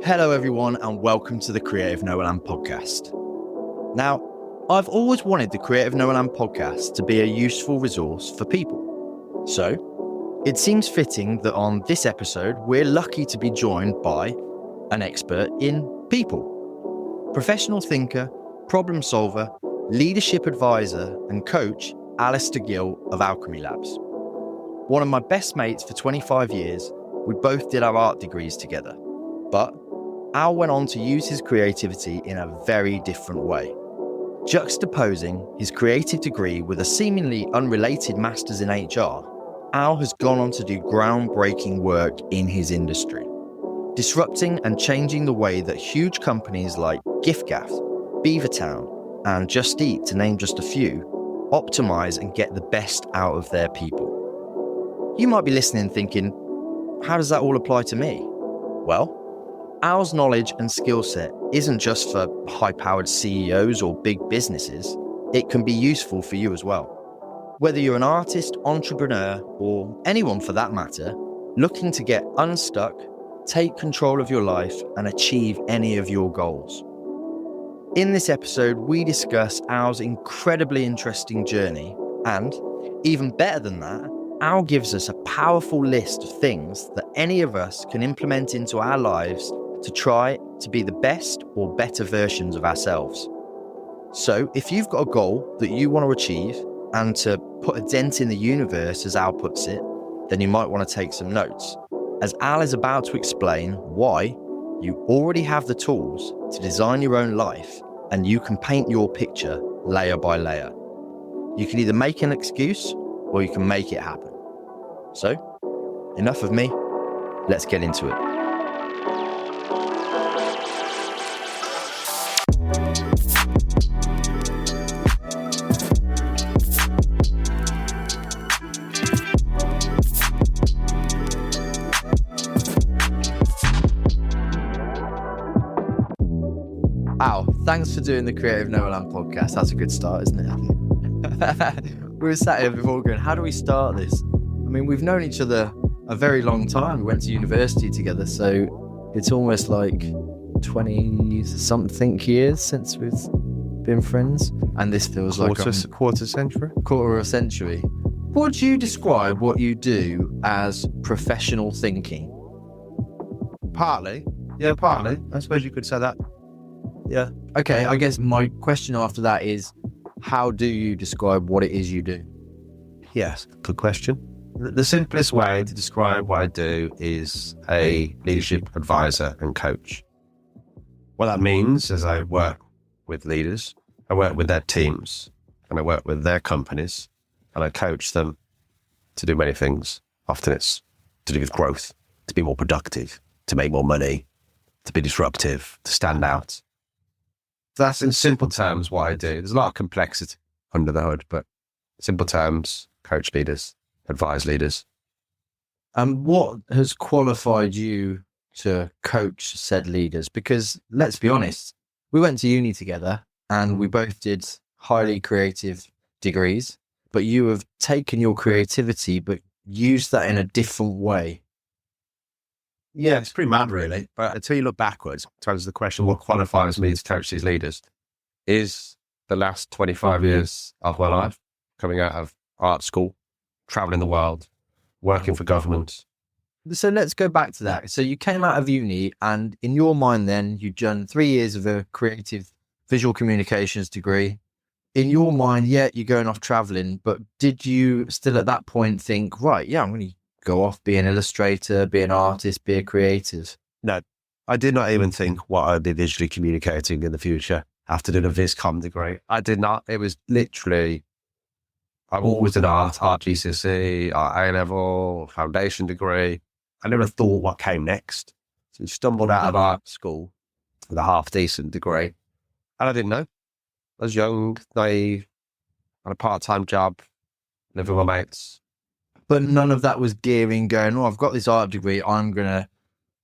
Hello everyone and welcome to the Creative Noland podcast. Now, I've always wanted the Creative Noland podcast to be a useful resource for people. So, it seems fitting that on this episode, we're lucky to be joined by an expert in people. Professional thinker, problem solver, leadership advisor and coach, Alastair Gill of Alchemy Labs. One of my best mates for 25 years, we both did our art degrees together, but Al went on to use his creativity in a very different way. Juxtaposing his creative degree with a seemingly unrelated master's in HR, Al has gone on to do groundbreaking work in his industry, disrupting and changing the way that huge companies like giffgaff, Beavertown, and Just Eat, to name just a few, optimise and get the best out of their people. You might be listening thinking, how does that all apply to me? Well, Al's knowledge and skill set isn't just for high-powered CEOs or big businesses. It can be useful for you as well. Whether you're an artist, entrepreneur, or anyone for that matter, looking to get unstuck, take control of your life, and achieve any of your goals. In this episode, we discuss Al's incredibly interesting journey, and even better than that, Al gives us a powerful list of things that any of us can implement into our lives to try to be the best or better versions of ourselves. So if you've got a goal that you want to achieve and to put a dent in the universe, as Al puts it, then you might want to take some notes, as Al is about to explain why you already have the tools to design your own life and you can paint your picture layer by layer. You can either make an excuse or you can make it happen. So, enough of me, let's get into it. Al, thanks for doing the Creative Noland podcast. That's a good start, isn't it? We were sat here before going, how do we start this? I mean, we've known each other a very long time. We went to university together, so it's almost like 20-something years since we've been friends. And this feels like a quarter century. Quarter of a century. Would you describe what you do as professional thinking? Partly. Yeah, partly. I suppose you could say that. Yeah. Okay, I guess my question after that is, how do you describe what it is you do? Yes, good question. The simplest way to describe what I do is a leadership advisor and coach. What that means is I work with leaders, I work with their teams, and I work with their companies, and I coach them to do many things. Often it's to do with growth, to be more productive, to make more money, to be disruptive, to stand out. That's in simple terms what I do. There's a lot of complexity under the hood, but simple terms, coach leaders, advise leaders. And what has qualified you to coach said leaders? Because let's be honest, we went to uni together and we both did highly creative degrees, but you have taken your creativity but used that in a different way. Yeah, it's pretty mad, really. But until you look backwards, to answer the question, what qualifies me to coach these leaders is the last 25 years of my life, coming out of art school, traveling the world, working for government. So let's go back to that. So you came out of uni and in your mind then, you'd done 3 years of a creative visual communications degree. In your mind, yeah, you're going off traveling, but did you still at that point think, right, yeah, I'm going to go off, be an illustrator, be an artist, be a creative? No, I did not even think what I'd be visually communicating in the future after doing a VisCom degree. I did not. It was literally, I've always done art GCSE, art A-level, foundation degree. I never thought what came next. So I stumbled out of art school with a half-decent degree. And I didn't know. I was young, naive, had a part-time job, living with my mates. But none of that was gearing going, oh, I've got this art degree. I'm going to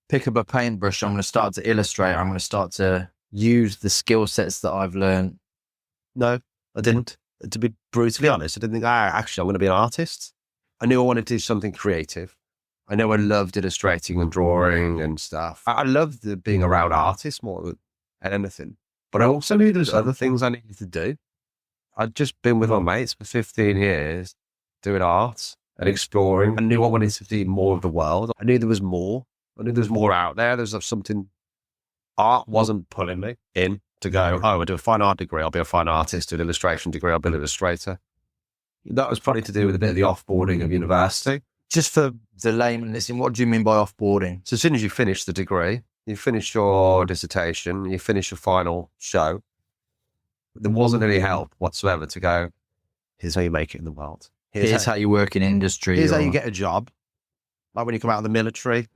pick up a paintbrush. I'm going to start to illustrate. I'm going to start to use the skill sets that I've learned. No, I didn't. To be brutally honest, I didn't think, actually, I'm going to be an artist. I knew I wanted to do something creative. I know I loved illustrating and drawing and stuff. I loved being around artists more than anything. But I also knew there was other things I needed to do. I'd just been with my mates for 15 years doing art and exploring. I knew I wanted to see more of the world. I knew there was more. I knew there was more out there. There's something. Art wasn't pulling me in to go, oh, I do a fine art degree, I'll be a fine artist. Do an illustration degree, I'll be an illustrator. That was probably to do with a bit of the offboarding of university. Just for the layman listening, what do you mean by offboarding? So as soon as you finish the degree, you finish your dissertation, you finish your final show, there wasn't any help whatsoever to go, here's how you make it in the world. Here's how you work in industry. Here's how you get a job. Like when you come out of the military,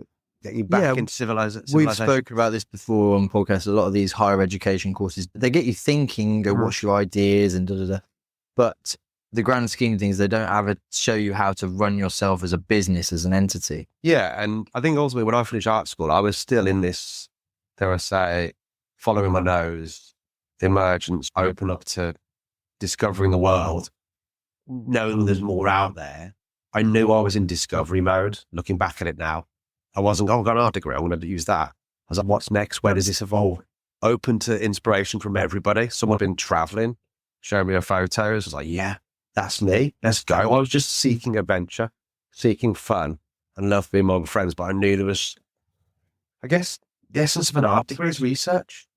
get you back into civilization. We've spoken about this before on podcasts. A lot of these higher education courses, they get you thinking, go, what's your ideas and da-da-da. But the grand scheme of things, they don't ever show you how to run yourself as a business, as an entity. Yeah, and I think ultimately when I finished art school, I was still in this, dare I say, following my nose, the emergence, open up to discovering the world, knowing there's more out there. I knew I was in discovery mode, looking back at it now. I wasn't, oh, I've got an art degree, I'm going to use that. I was like, what's next? Where does this evolve? Open to inspiration from everybody. Someone had been traveling, showing me her photos. I was like, yeah, that's me. Let's go. I was just seeking adventure, seeking fun, and love being among friends. But I knew there was, I guess, the essence of an art degree is research.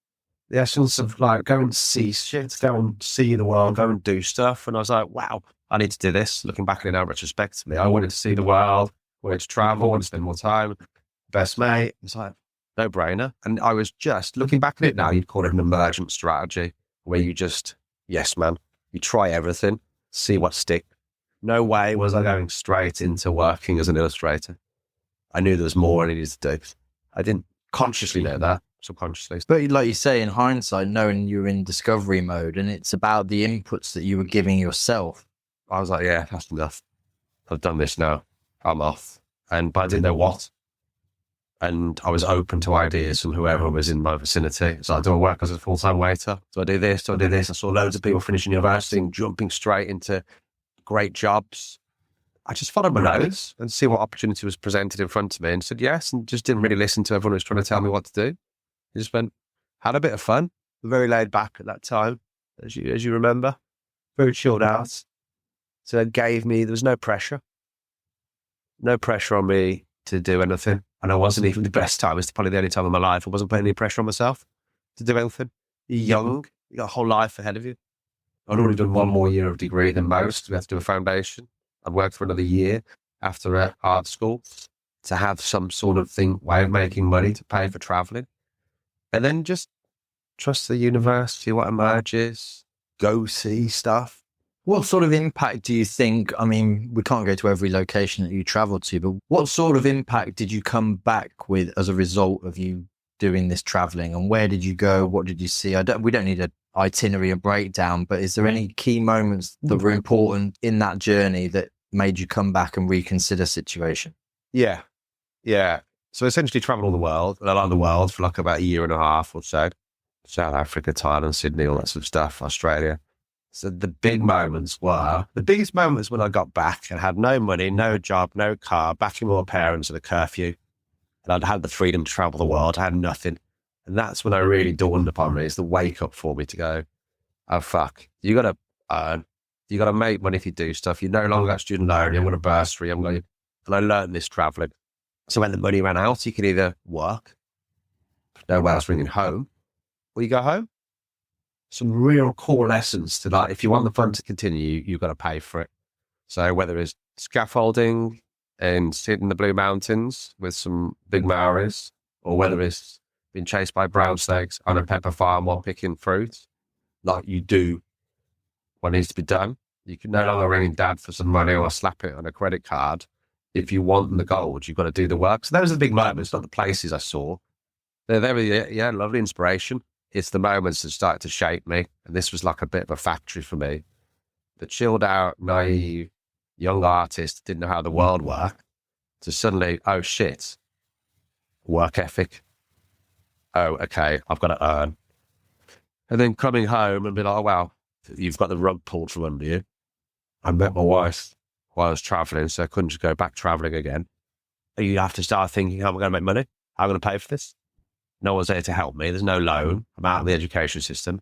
The essence of like, go and see shit, go and see the world, go and do stuff. And I was like, wow, I need to do this. Looking back at it now, retrospectively, I wanted to see the world, wanted to travel, wanted to spend more time. Best mate. It's like, no brainer. And I was just looking back at it now, you'd call it an emergent strategy where you just, yes, man, you try everything, see what sticks. No way was I going straight into working as an illustrator. I knew there was more I needed to do. I didn't consciously know that, subconsciously. But like you say, in hindsight, knowing you're in discovery mode and it's about the inputs that you were giving yourself. I was like, yeah, that's enough. I've done this now. I'm off. But I didn't know what. And I was open to ideas from whoever was in my vicinity. So do I work as a full-time waiter? Do I do this? Do I do this? I saw loads of people finishing university and jumping straight into great jobs. I just followed my nose and see what opportunity was presented in front of me and said yes, and just didn't really listen to everyone who was trying to tell me what to do. I just had a bit of fun, very laid back at that time, as you remember, very chilled out. So it gave me, there was no pressure on me to do anything. And I wasn't even the best time. It's probably the only time in my life I wasn't putting any pressure on myself to do anything. You're young, you got a whole life ahead of you. I'd already done one more year of degree than most. We had to do a foundation. I'd worked for another year after art school to have some sort of way of making money to pay for traveling. And then just trust the universe, see what emerges, go see stuff. What sort of impact do you think, I mean, we can't go to every location that you traveled to, but what sort of impact did you come back with as a result of you doing this traveling? And where did you go? What did you see? We don't need an itinerary or breakdown, but is there any key moments that were important in that journey that made you come back and reconsider situation? Yeah. So essentially traveled all the world, around the world for like about a year and a half or so. South Africa, Thailand, Sydney, all that sort of stuff, Australia. So the biggest moment was when I got back and had no money, no job, no car, back in with my parents at a curfew. And I'd had the freedom to travel the world. I had nothing. And that's when I really dawned upon me. It's the wake up for me to go, oh, fuck. You got to earn. You got to make money if you do stuff. You're no longer got student loan. You haven't got a bursary. And I learned this traveling. So when the money ran out, you could either work, no one else bringing home, or you go home. Some real core lessons to that. If you want the fun to continue, you've got to pay for it. So whether it's scaffolding and sitting in the Blue Mountains with some big Maoris, or whether it's being chased by brown snakes on a pepper farm while picking fruit, like you do what needs to be done. You can no longer ring dad for some money or slap it on a credit card. If you want the gold, you've got to do the work. So those are the big moments, not the places I saw. They were, lovely inspiration. It's the moments that started to shape me. And this was like a bit of a factory for me. The chilled out, naive, young artist didn't know how the world worked. To suddenly, oh shit, work ethic. Oh, okay, I've got to earn. And then coming home and be like, oh wow, you've got the rug pulled from under you. I met my wife while I was traveling, so I couldn't just go back traveling again. you have to start thinking, how am I going to make money? How am I going to pay for this? No one's there to help me. There's no loan. I'm out of the education system.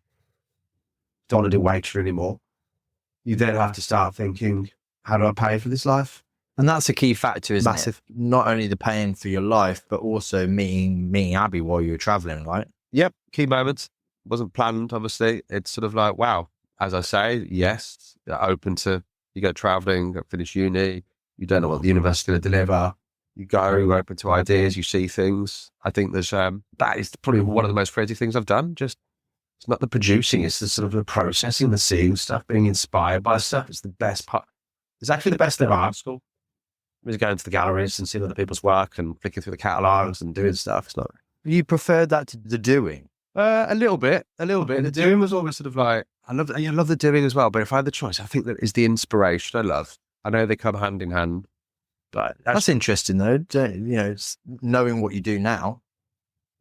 Don't want to do waiter anymore. You then have to start thinking, how do I pay for this life? And that's a key factor, isn't Massive. it? Not only the paying for your life, but also meeting Abby while you were traveling, right? Yep. Key moments. Wasn't planned, obviously. It's sort of like, wow. As I say, yes, open to, you go traveling, go finish uni. You don't know what the university's going to deliver. You go, you're open to ideas, you see things. I think there's, that is probably one of the most creative things I've done. Just, it's not the producing, it's the sort of the processing, the seeing stuff, being inspired by stuff. It's the best part. It's actually the best thing about art school. Is going to the galleries and seeing other people's work and flicking through the catalogues and doing stuff. It's not. You preferred that to the doing? A little bit. The doing was always sort of like, I love the doing as well. But if I had the choice, I think that is the inspiration I love. I know they come hand in hand, but that's interesting though. It's knowing what you do now.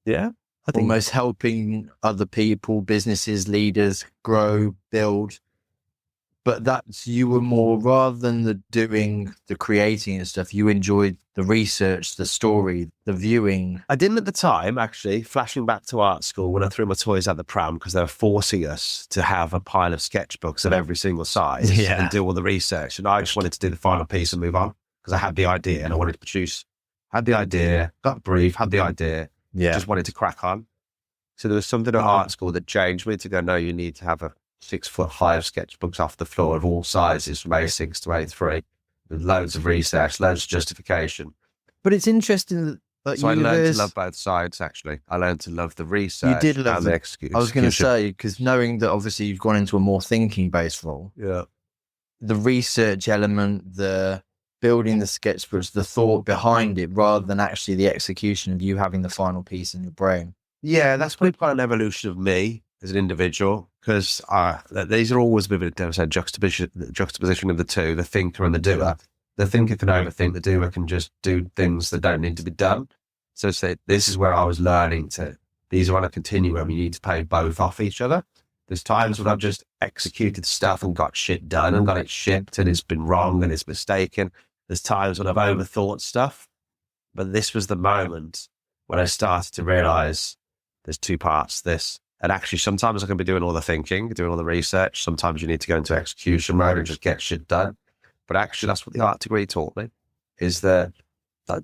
Yeah. I think almost helping other people, businesses, leaders grow, build. But that's, you were more, rather than the doing, the creating and stuff, you enjoyed the research, the story, the viewing. I didn't at the time, actually, flashing back to art school when I threw my toys out the pram because they were forcing us to have a pile of sketchbooks of every single size and do all the research. And I just wanted to do the final piece and move on because I had the idea and I wanted to produce. Had the idea, got brief, had the idea, just wanted to crack on. So there was something at art school that changed me to go, no, you need to have a 6-foot high of sketchbooks off the floor of all sizes from A6 to A3 with loads of research, loads of justification. But it's interesting that so I learned to love both sides, actually. I learned to love the research and the execution. I was going to say, because knowing that obviously you've gone into a more thinking-based role, the research element, the building the sketchbooks, the thought behind it, rather than actually the execution of you having the final piece in your brain. Yeah, that's probably quite an evolution of me as an individual, because these are always a bit of a juxtaposition of the two, the thinker and the doer. The thinker can overthink, the doer can just do things that don't need to be done. So this is where I was learning these are on a continuum. You need to play both off each other. There's times when I've just executed stuff and got shit done and got it shipped and it's been wrong and it's mistaken. There's times when I've overthought stuff. But this was the moment when I started to realize there's two parts to this. And actually, sometimes I can be doing all the thinking, doing all the research. Sometimes you need to go into execution mode and just get shit done. But actually, that's what the art degree taught me, is that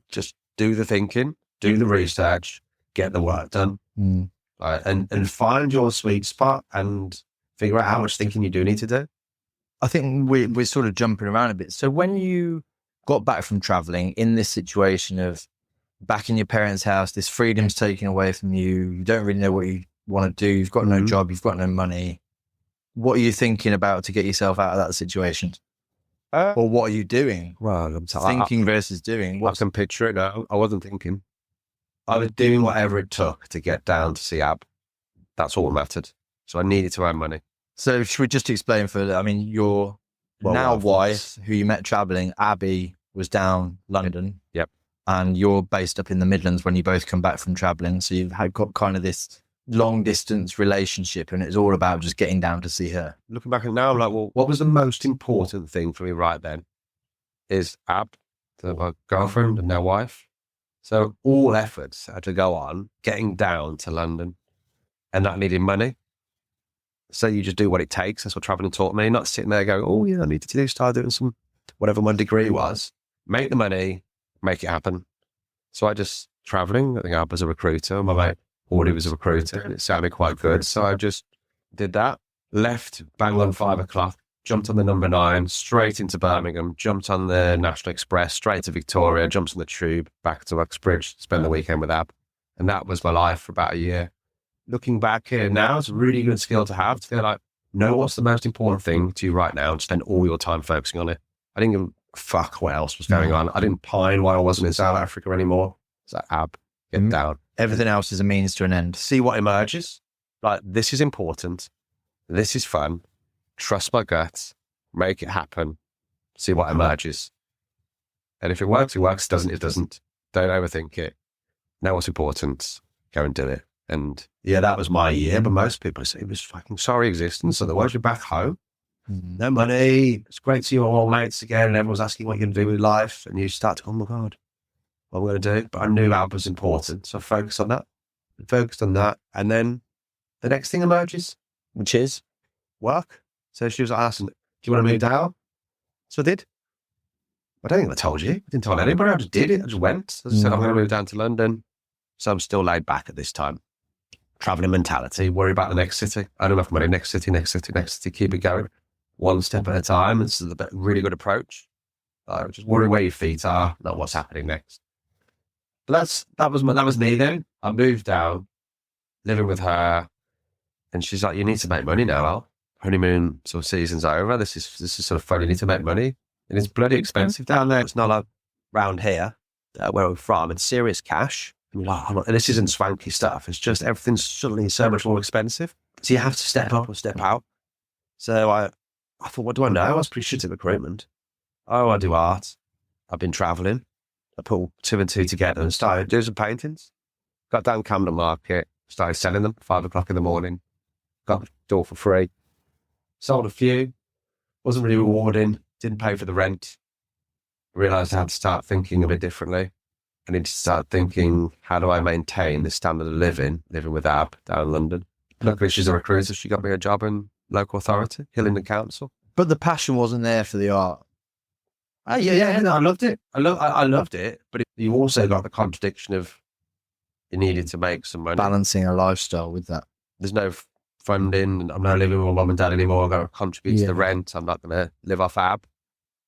just do the thinking, do the research, get the work done. And find your sweet spot and figure out how much thinking you do need to do. I think we're sort of jumping around a bit. So when you got back from traveling in this situation of back in your parents' house, this freedom's taken away from you, you don't really know what you want to do, you've got no job, you've got no money. What are you thinking about to get yourself out of that situation? Or what are you doing? Well, I'm thinking versus doing. I can picture it now. I wasn't thinking. I was doing whatever it took to get down to see Ab. That's all that mattered. So I needed to earn money. So should we just explain further? I mean, your wife, who you met traveling, Abby, was down London. Yep. And you're based up in the Midlands when you both come back from traveling. So you've got kind of this long distance relationship and it's all about just getting down to see her. Looking back at it now, I'm like, well, what was the most important thing for me right then? Is Ab, my girlfriend and now wife. So all efforts had to go on getting down to London and that needed money. So you just do what it takes. That's what traveling taught me. Not sitting there going, oh yeah, I need to start doing some, whatever my degree was. Make the money, make it happen. So I just traveling, I think Ab was a recruiter. My mate already was a recruiter and it sounded quite good. So I just did that, left bang on 5 o'clock, jumped on the number 9, straight into Birmingham, jumped on the National Express, straight to Victoria, jumped on the tube, back to Uxbridge, spent the weekend with Ab. And that was my life for about a year. Looking back here now, it's a really good skill to have, to feel like, know what's the most important thing to you right now and spend all your time focusing on it. I didn't give a fuck what else was going on. I didn't pine why I wasn't in South Africa anymore. It's like, Ab, get down. Everything else is a means to an end. See what emerges. Like, this is important. This is fun. Trust my guts. Make it happen. See what emerges. And if it works, it works. Doesn't, it doesn't. Don't overthink it. Know what's important. Go and do it. And yeah, that was my year. But most people say it was fucking sorry existence. Otherwise, you're back home. No money. It's great to see your old mates again. And everyone's asking what you're going to do with life. And you start to, oh my God, what I'm going to do, but I knew that was important. So I focused on that. And then the next thing emerges, which is work. So she was asking, do you want to move down? So I did. I don't think I told you. I didn't tell anybody. I just did it. I just went. I said, I'm going to move down to London. So I'm still laid back at this time. Traveling mentality, worry about the next city. I don't enough money, next city, keep it going. One step at a time. This is a really good approach. Just worry where your feet are, not what's happening next. But that was me then. I moved down, living with her, and she's like, you need to make money now, Al. Honeymoon sort of season's over. This is sort of fun. You need to make money. And it's bloody expensive down there. It's not like round here, where we're from. It's serious cash. And you're like, and this isn't swanky stuff. It's just everything's suddenly so much more expensive. So you have to step up or step out. So I thought, what do I know? I was pretty shit at recruitment. Oh, I do art. I've been traveling. I put 2 and 2 together and started doing some paintings. Got down Camden Market, started selling them 5 o'clock in the morning. Got the door for free. Sold a few. Wasn't really rewarding. Didn't pay for the rent. Realised I had to start thinking a bit differently. I need to start thinking, how do I maintain this standard of living with Ab down in London? Luckily, she's a recruiter. She got me a job in local authority, Hillingdon Council. But the passion wasn't there for the art. Yeah, no, I loved it. I loved it. But you also got the contradiction of you needed to make some money. Balancing a lifestyle with that. There's no funding. I'm not living with my mum and dad anymore. I've got to contribute to the rent. I'm not going to live off Ab.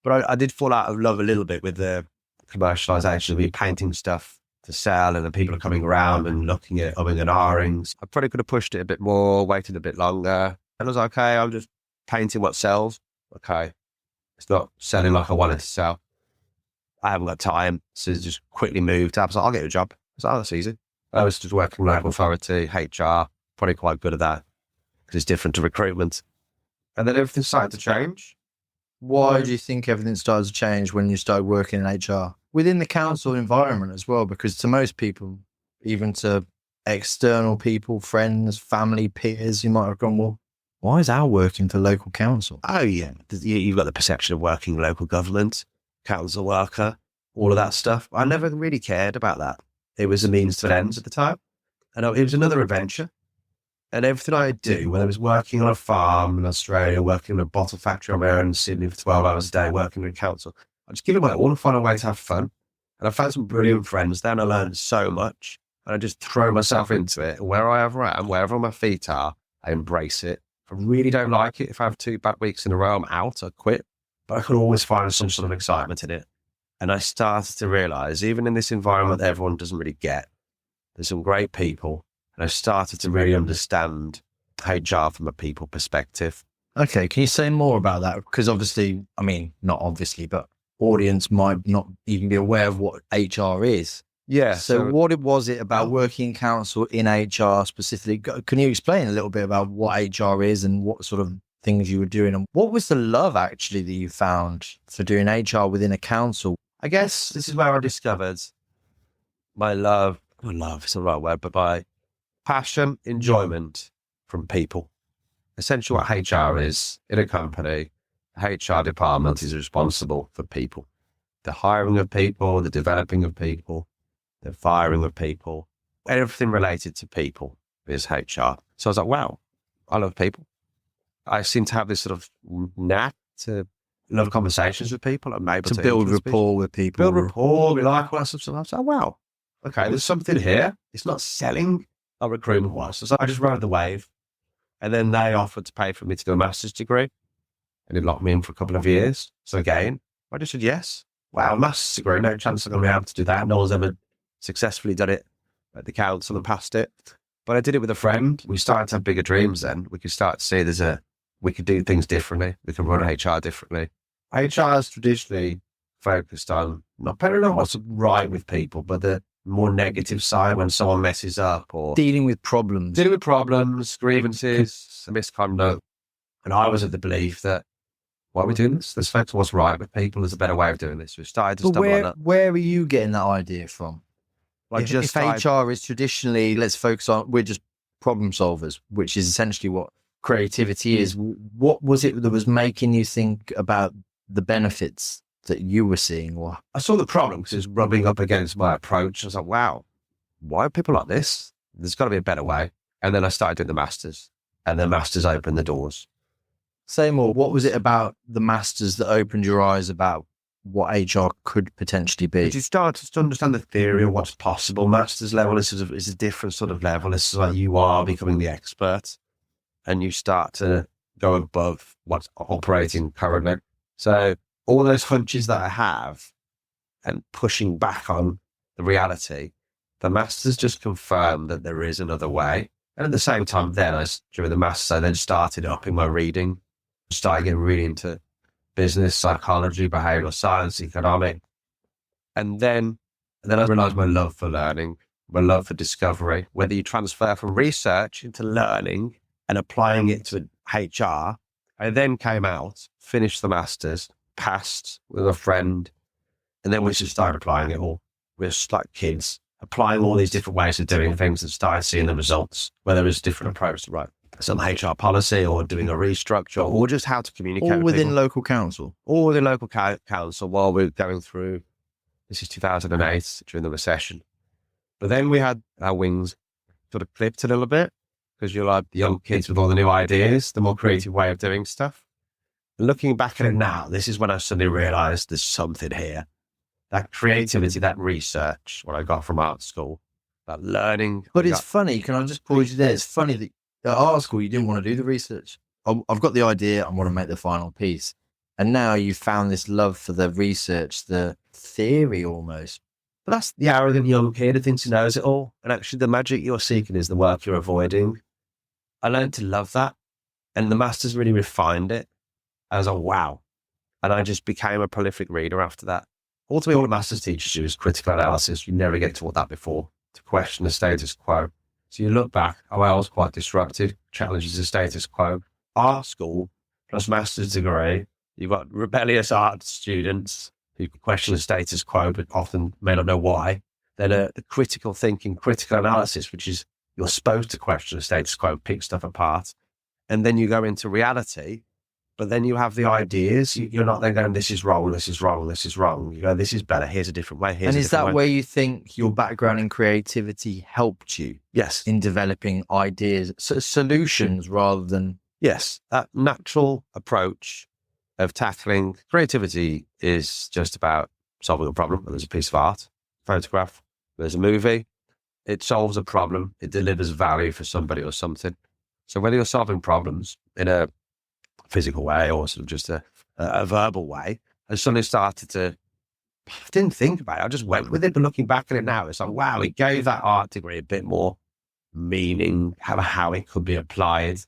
But I did fall out of love a little bit with the commercialisation of me painting stuff to sell, and then people are coming around and looking at umming and ahhings. I probably could have pushed it a bit more, waited a bit longer. And I was like, okay, I'm just painting what sells. Okay. It's not selling like I want it to sell. I haven't got time. So just quickly moved. I was like, I'll get a job. I was like, oh, that's easy. I was just working with local authority, HR, probably quite good at that because it's different to recruitment. And then everything started to change. Why do you think everything started to change when you started working in HR? Within the council environment as well, because to most people, even to external people, friends, family, peers, you might have gone, well, why is Al working for local council? Oh, yeah. You've got the perception of working local government, council worker, all of that stuff. I never really cared about that. It was a means to an end at the time. And it was another adventure. And everything I do, whether it was working on a farm in Australia, working in a bottle factory on my own in Sydney for 12 hours a day, working in council, I just give it my all and find a way to have fun. And I found some brilliant friends there and I learned so much. And I just throw myself into it. Wherever I am, wherever my feet are, I embrace it. I really don't like it. If I have 2 bad weeks in a row, I'm out, I quit. But I can always find some sort of excitement in it. And I started to realise, even in this environment that everyone doesn't really get, there's some great people. And I started to really understand HR from a people perspective. Okay, can you say more about that? Because obviously, I mean, not obviously, but audience might not even be aware of what HR is. Yeah. So what was it about working in council in HR specifically? Can you explain a little bit about what HR is and what sort of things you were doing? And what was the love actually that you found for doing HR within a council? I guess this is where I discovered my love, it's the right word, but my passion, enjoyment from people. Essentially what HR is in a company, the HR department is responsible for people. The hiring of people, the developing of people, the firing of people, everything related to people is HR. So I was like, wow, I love people. I seem to have this sort of knack to love conversations with people. I'm able to build rapport with people. Build rapport, we like all that stuff. So I was like, wow, okay, there's something here. It's not selling our recruitment was. So I just rode the wave. And then they offered to pay for me to do a master's degree. And it locked me in for a couple of years. So again, I just said yes. Wow, master's degree, no chance I'm going to be able to do that. No one's ever successfully done it at the council and passed it. But I did it with a friend. We started to have bigger dreams then. We could start to see we could do things differently. We can run HR differently. HR is traditionally focused on not what's right with people, but the more negative side when someone messes up or dealing with problems, grievances, misconduct. And I was of the belief that why are we doing this? Let's focus on what's right with people. There's a better way of doing this. We started to stumble on that. Where are you getting that idea from? Like if HR is traditionally, let's focus on, we're just problem solvers, which is essentially what creativity is. What was it that was making you think about the benefits that you were seeing? Or I saw the problem because it was rubbing up against my approach. I was like, wow, why are people like this? There's got to be a better way. And then I started doing the masters, and the masters opened the doors. say more, what was it about the masters that opened your eyes about what HR could potentially be? Did you start to understand the theory of what's possible? Masters level is a different sort of level. This is like you are becoming the expert, and you start to go above what's operating currently. So all those hunches that I have and pushing back on the reality, the masters just confirm that there is another way. And at the same time, then during the masters, I then started upping my reading, started getting really into business, psychology, behavioral science, economic. And then I realized my love for learning, my love for discovery, whether you transfer from research into learning and applying it to HR. I then came out, finished the masters, passed with a friend, and then we just started applying it all. We're just like kids, applying all these different ways of doing things and started seeing the results, whether it's different approach to some HR policy or doing a restructure or just how to communicate. All with within people. local council? All within local council while we're going through, this is 2008 during the recession. But then we had our wings sort of clipped a little bit because you're like the young kids with all the new ideas, the more creative way of doing stuff. And looking back at it now, this is when I suddenly realized there's something here. That creativity, that research, what I got from art school, that learning. But it's funny, can I just pause you there? It's funny that at art school, you didn't want to do the research. I've got the idea, I want to make the final piece. And now you've found this love for the research, the theory almost. But that's the arrogant young kid who thinks he knows it all. And actually the magic you're seeking is the work you're avoiding. I learned to love that. And the masters really refined it. I was like, wow. And I just became a prolific reader after that. Ultimately, all the masters teaches you is critical analysis. You never get taught that before, to question the status quo. So you look back, oh, I was quite disruptive, challenges the status quo. Art school plus master's degree, you've got rebellious art students who question the status quo, but often may not know why. Then the critical thinking, critical analysis, which is you're supposed to question the status quo, pick stuff apart. And then you go into reality, but then you have the ideas. You're not then going, this is wrong, this is wrong, this is wrong. You go, this is better, here's a different way. And is that where you think your background in creativity helped you? Yes. In developing ideas, solutions rather than... Yes, that natural approach of tackling creativity is just about solving a problem. There's a piece of art, photograph, there's a movie. It solves a problem. It delivers value for somebody or something. So whether you're solving problems in a physical way or sort of just a verbal way, I suddenly started to, I didn't think about it. I just went with it. But looking back at it now, it's like, wow, it gave that art degree a bit more meaning, how it could be applied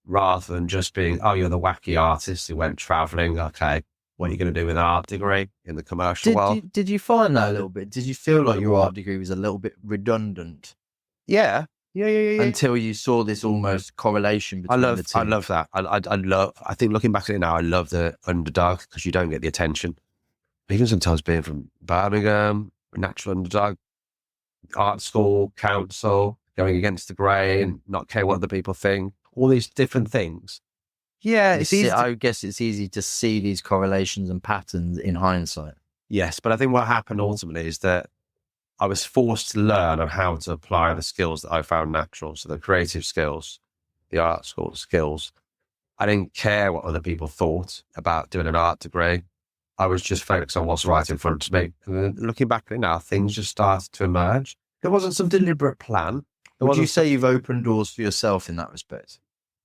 rather than just being, oh, you're the wacky artist who went traveling. Okay, what are you going to do with an art degree in the commercial world? Did you find that a little bit? Did you feel like your art degree was a little bit redundant? Yeah. Until you saw this almost correlation between the two. I love that. I think looking back at it now, I love the underdog because you don't get the attention. Even sometimes being from Birmingham, natural underdog, art school, council, going against the grain, not care what other people think, all these different things. Yeah, it's easy. I guess it's easy to see these correlations and patterns in hindsight. Yes, but I think what happened ultimately is that I was forced to learn on how to apply the skills that I found natural. So the creative skills, the art school skills. I didn't care what other people thought about doing an art degree. I was just focused on what's right in front of me. And then looking back at it now, things just started to emerge. There wasn't some deliberate plan. Would you say you've opened doors for yourself in that respect?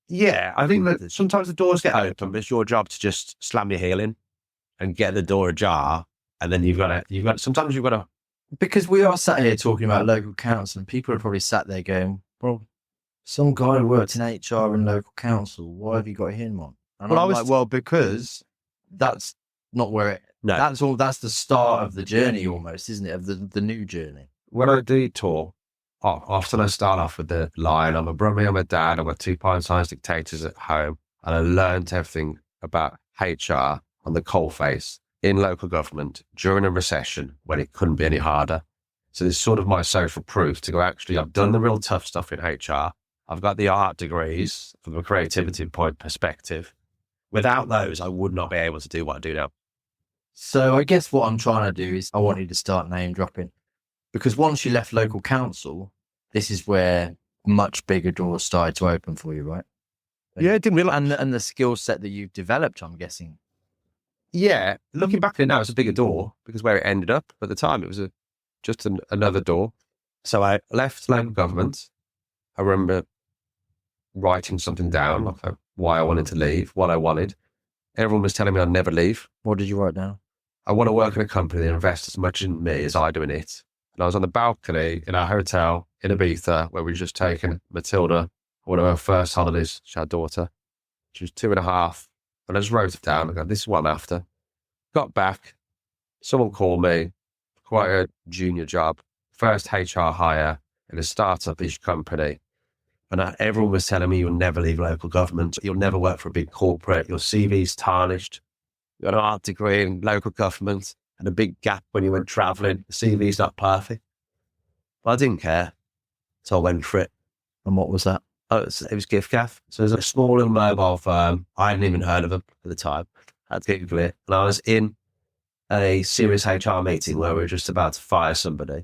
Yeah, I think that sometimes the doors get open, but it's your job to just slam your heel in and get the door ajar. And then sometimes you've got to. Because we are sat here talking about local council and people are probably sat there going, well, some guy who worked in HR and local council, why have you got him on? And well, I'm like, well, because that's not where it, no. That's the start of the journey almost, isn't it? Of the new journey. When I do tour, often I start off with the line, I'm a brummy, I'm a dad, I've got 2 pint-sized dictators at home. And I learned everything about HR on the coalface in local government during a recession when it couldn't be any harder. So this is sort of my social proof to go, actually, I've done the real tough stuff in HR. I've got the art degrees from a creativity point perspective. Without those, I would not be able to do what I do now. So I guess what I'm trying to do is I want you to start name dropping, because once you left local council, this is where much bigger doors started to open for you, right? Yeah, I didn't realize. And the skill set that you've developed, I'm guessing. Yeah, looking back at it now, it's a bigger door because where it ended up at the time, it was just another door. So I left local government. I remember writing something down, like why I wanted to leave, what I wanted. Everyone was telling me I'd never leave. What did you write down? I want to work in a company that invests as much in me as I do in it. And I was on the balcony in our hotel in Ibiza where we'd just taken Matilda, one of her first holidays. She had a daughter. She was 2.5. And I just wrote it down. I go, this is what I'm after. Got back. Someone called me, quite a junior job, first HR hire in a startup-ish company. And everyone was telling me you'll never leave local government. You'll never work for a big corporate. Your CV's tarnished. You got an art degree in local government and a big gap when you went traveling. The CV's not perfect. But I didn't care. So I went for it. And what was that? Oh, it was giffgaff. So it was a small little mobile firm. I hadn't even heard of them at the time. I had to Google it. And I was in a serious HR meeting where we were just about to fire somebody.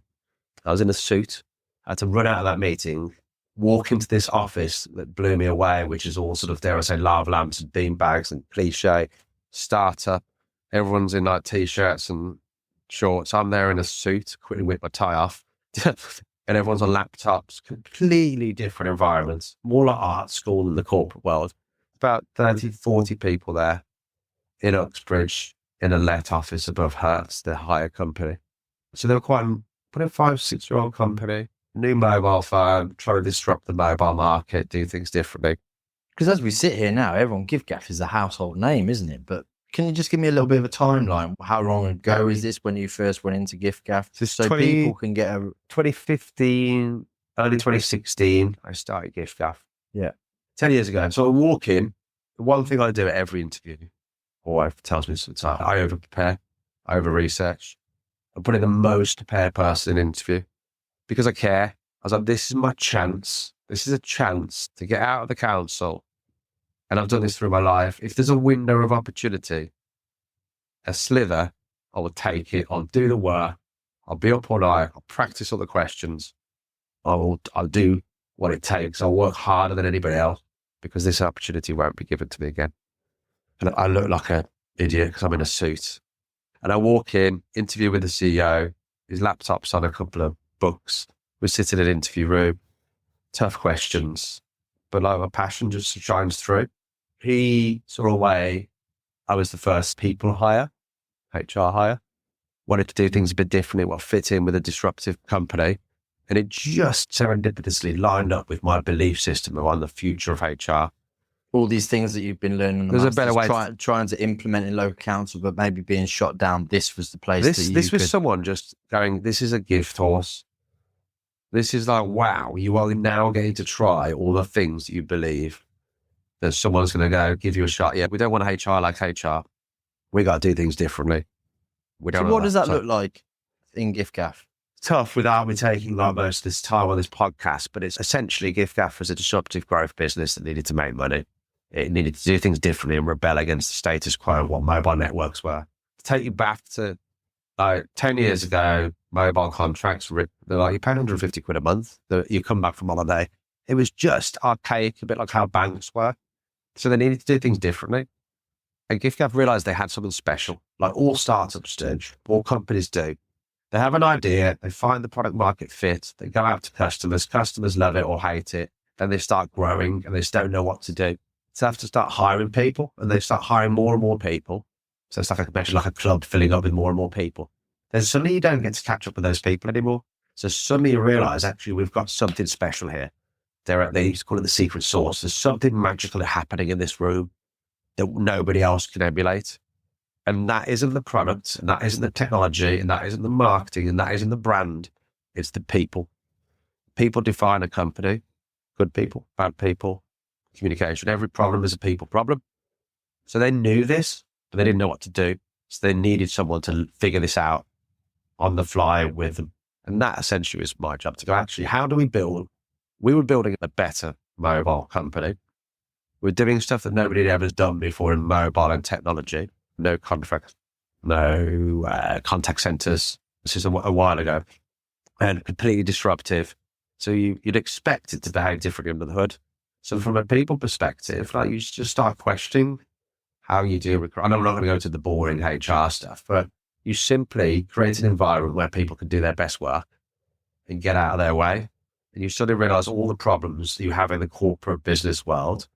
I was in a suit. I had to run out of that meeting, walk into this office that blew me away, which is all sort of, dare I say, lava lamps and beanbags and cliche startup. Everyone's in like t-shirts and shorts. I'm there in a suit, quickly whip my tie off. And everyone's on laptops, completely different environments, more like art school than the corporate world. About 30, 40 people there in Uxbridge, in a let office above Hertz, the hire company. So they were quite a 5-6-year-old company, new mobile phone, trying to disrupt the mobile market, do things differently. Because as we sit here now, everyone, giffgaff is a household name, isn't it? But can you just give me a little bit of a timeline? How long ago is this when you first went into giffgaff? So people can get a... 2015, early 2016, I started giffgaff. Yeah. 10 years ago. So I walk in, the one thing I do at every interview, or wife tells me sometimes, I over-prepare, I over-research. I'm putting the most prepared person in an interview because I care. I was like, this is my chance. This is a chance to get out of the council. And I've done this through my life. If there's a window of opportunity, a slither, I will take it. I'll do the work. I'll be up all night. I'll practice all the questions. I'll do what it takes. I'll work harder than anybody else because this opportunity won't be given to me again. And I look like an idiot because I'm in a suit. And I walk in, interview with the CEO. His laptop's on a couple of books. We're sitting in an interview room. Tough questions, but like my passion just shines through. He saw a way. I was the first people hire, HR hire. Wanted to do things a bit differently, what fit in with a disruptive company. And it just serendipitously lined up with my belief system around the future of HR. All these things that you've been learning, there's a better way trying to implement in local council, but maybe being shot down. This was the place. This was someone just going, this is a gift horse. This is like, wow, you are now getting to try all the things that you believe that someone's going to go give you a shot. Yeah, we don't want HR like HR. We got to do things differently. We don't. So what does that look like in giffgaff? Tough without me taking like most of this time on this podcast, but it's essentially giffgaff was a disruptive growth business that needed to make money. It needed to do things differently and rebel against the status quo of what mobile networks were. To take you back to 10 years ago, mobile contracts, they're like, you pay 150 quid a month, you come back from holiday. It was just archaic, a bit like how banks were. So they needed to do things differently. And giffgaff realized they had something special, like all startups do, all companies do. They have an idea, they find the product market fit, they go out to customers love it or hate it, then they start growing and they just don't know what to do. So they have to start hiring people, and they start hiring more and more people. So it's like a club filling up with more and more people. Then suddenly you don't get to catch up with those people anymore. So suddenly you realize, actually, we've got something special here. They used to call it the secret sauce. There's something magical happening in this room that nobody else can emulate. And that isn't the product, and that isn't the technology, and that isn't the marketing, and that isn't the brand. It's the people. People define a company. Good people, bad people, communication. Every problem is a people problem. So they knew this, but they didn't know what to do. So they needed someone to figure this out on the fly with them. And that essentially was my job, to go, actually, how do we build? We were building a better mobile company. We're doing stuff that nobody had ever done before in mobile and technology. No contracts, no contact centers. This is a while ago, and completely disruptive. So you'd expect it to behave differently under the hood. So from a people perspective, like you just start questioning how you do recruit. I'm not going to go to the boring HR stuff, but you simply create an environment where people can do their best work and get out of their way. And you suddenly realize all the problems that you have in the corporate business world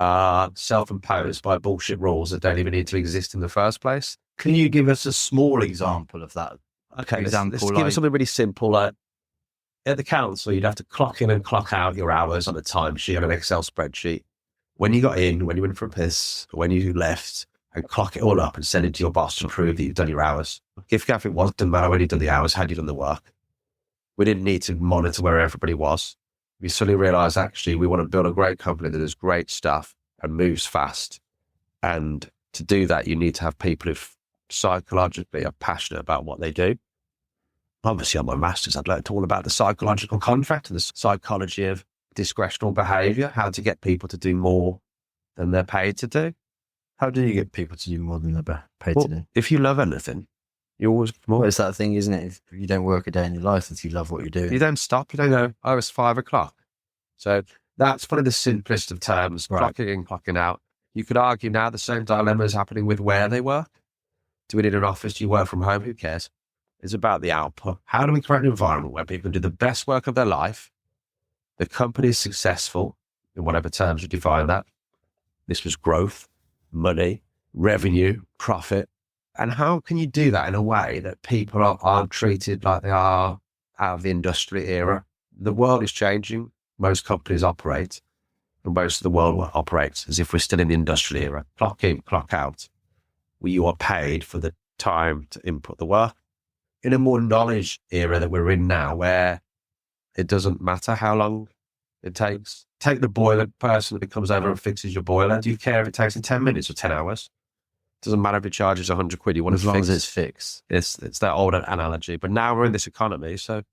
are self-imposed by bullshit rules that don't even need to exist in the first place. Can you give us a small example of that? Okay, let's give it something really simple. Like at the council, you'd have to clock in and clock out your hours on a timesheet on an Excel spreadsheet. When you got in, when you went for a piss, when you left, and clock it all up and send it to your boss to prove that you've done your hours. Giffgaff, it didn't matter when you'd done the hours, had you done the work. We didn't need to monitor where everybody was. We suddenly realized, actually, we want to build a great company that does great stuff and moves fast. And to do that, you need to have people who psychologically are passionate about what they do. Obviously, on my master's, I'd learned all about the psychological contract and the psychology of discretional behavior, how to get people to do more than they're paid to do. How do you get people to do more than they're paid to do? If you love anything, you always more. Well, it's that thing, isn't it? If you don't work a day in your life if you love what you're doing. You don't stop. You don't go, oh, it's 5 o'clock. So that's probably the simplest of terms, Right. clocking in, clocking out. You could argue now the same dilemma is happening with where they work. Do we need an office? Do you work from home? Who cares? It's about the output. How do we create an environment where people can do the best work of their life? The company is successful in whatever terms you define that. This was growth, money, revenue, profit. And how can you do that in a way that people aren't treated like they are out of the industrial era? The world is changing. Most companies operate, and most of the world operates as if we're still in the industrial era. Clock in, clock out. Where you are paid for the time to input the work. In a more knowledge era that we're in now, where it doesn't matter how long it takes. Take the boiler person that comes over and fixes your boiler. Do you care if it takes 10 minutes or 10 hours? Doesn't matter if it charges 100 quid. You want as long as it's fixed. It's that old analogy. But now we're in this economy. So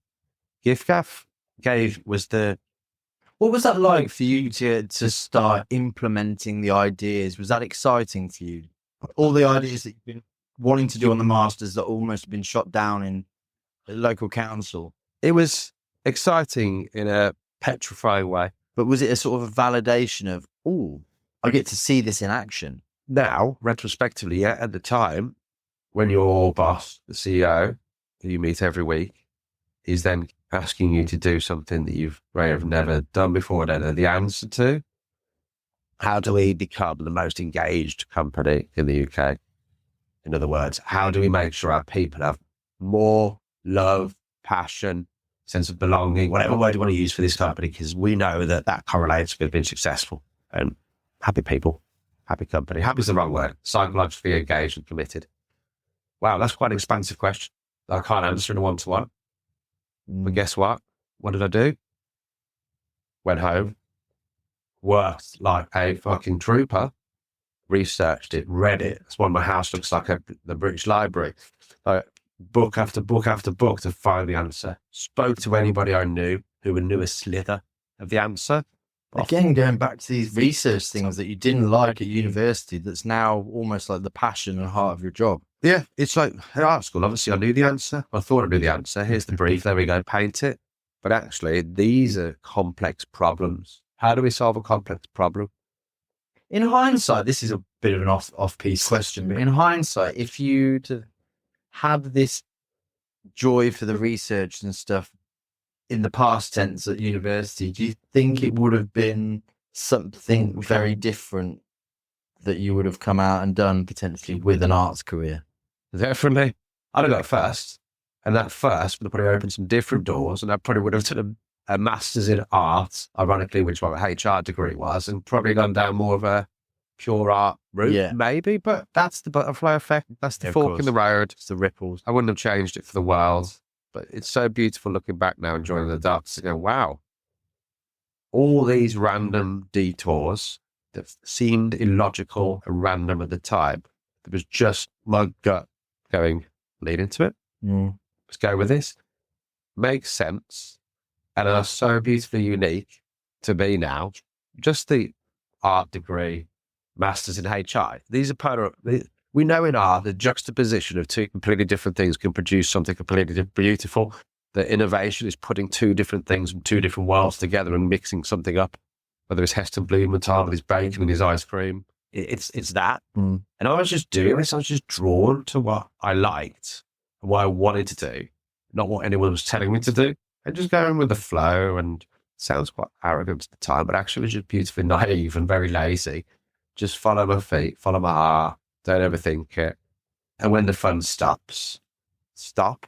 giffgaff was the... What was that like for you to start implementing the ideas? Was that exciting for you? All the ideas that you've been wanting to do on the masters that almost have been shot down in the local council. It was exciting in a petrifying way. But was it a sort of a validation of, oh, I get to see this in action? Now, retrospectively, yeah, at the time, when your boss, the CEO, who you meet every week, is then asking you to do something that you've never done before, don't know the answer to, how do we become the most engaged company in the UK? In other words, how do we make sure our people have more love, passion, sense of belonging, whatever word you want to use for this company, because we know that correlates with being successful and happy people, happy company. Happy is the wrong word. Psychologically engaged and committed. Wow, that's quite an expansive question that I can't answer in a one-to-one. But guess what? What did I do? Went home, worked like a fucking trooper, researched it, read it. That's why my house looks like the British Library. Book after book after book to find the answer. Spoke to anybody I knew who knew a slither of the answer. Again, going back to these research things that you didn't like at university, that's now almost like the passion and heart of your job. Yeah, it's like at art school, obviously I knew the answer. I thought I knew the answer. Here's the brief. There we go. Paint it. But actually, these are complex problems. How do we solve a complex problem? In hindsight, this is a bit of an off-piece question, but in hindsight, if you to have this joy for the research and stuff in the past tense at university, do you think it would have been something very different that you would have come out and done potentially with an arts career? Definitely. I'd have got first. And that first would have probably opened some different doors, and I probably would have done a master's in art, ironically, which my HR degree was, and probably gone down more of a pure art route, maybe. But that's the butterfly effect. That's the fork in the road. It's the ripples. I wouldn't have changed it for the world. But it's so beautiful looking back now and joining the dots. You know, wow. All these random detours that seemed illogical and random at the time, it was just my gut going, lead into it. Let's go with this. Makes sense. And are so beautifully unique to me now. Just the art degree, masters in HR. These are We know in art, the juxtaposition of two completely different things can produce something completely beautiful. The innovation is putting two different things from two different worlds together and mixing something up, whether it's Heston Blumenthal with his bacon and his ice cream. It's that. And I was just doing this. I was just drawn to what I liked and what I wanted to do, not what anyone was telling me to do. And just going with the flow, and sounds quite arrogant at the time, but actually just beautifully naive and very lazy. Just follow my feet, follow my heart, don't overthink it. And when the fun stops, stop.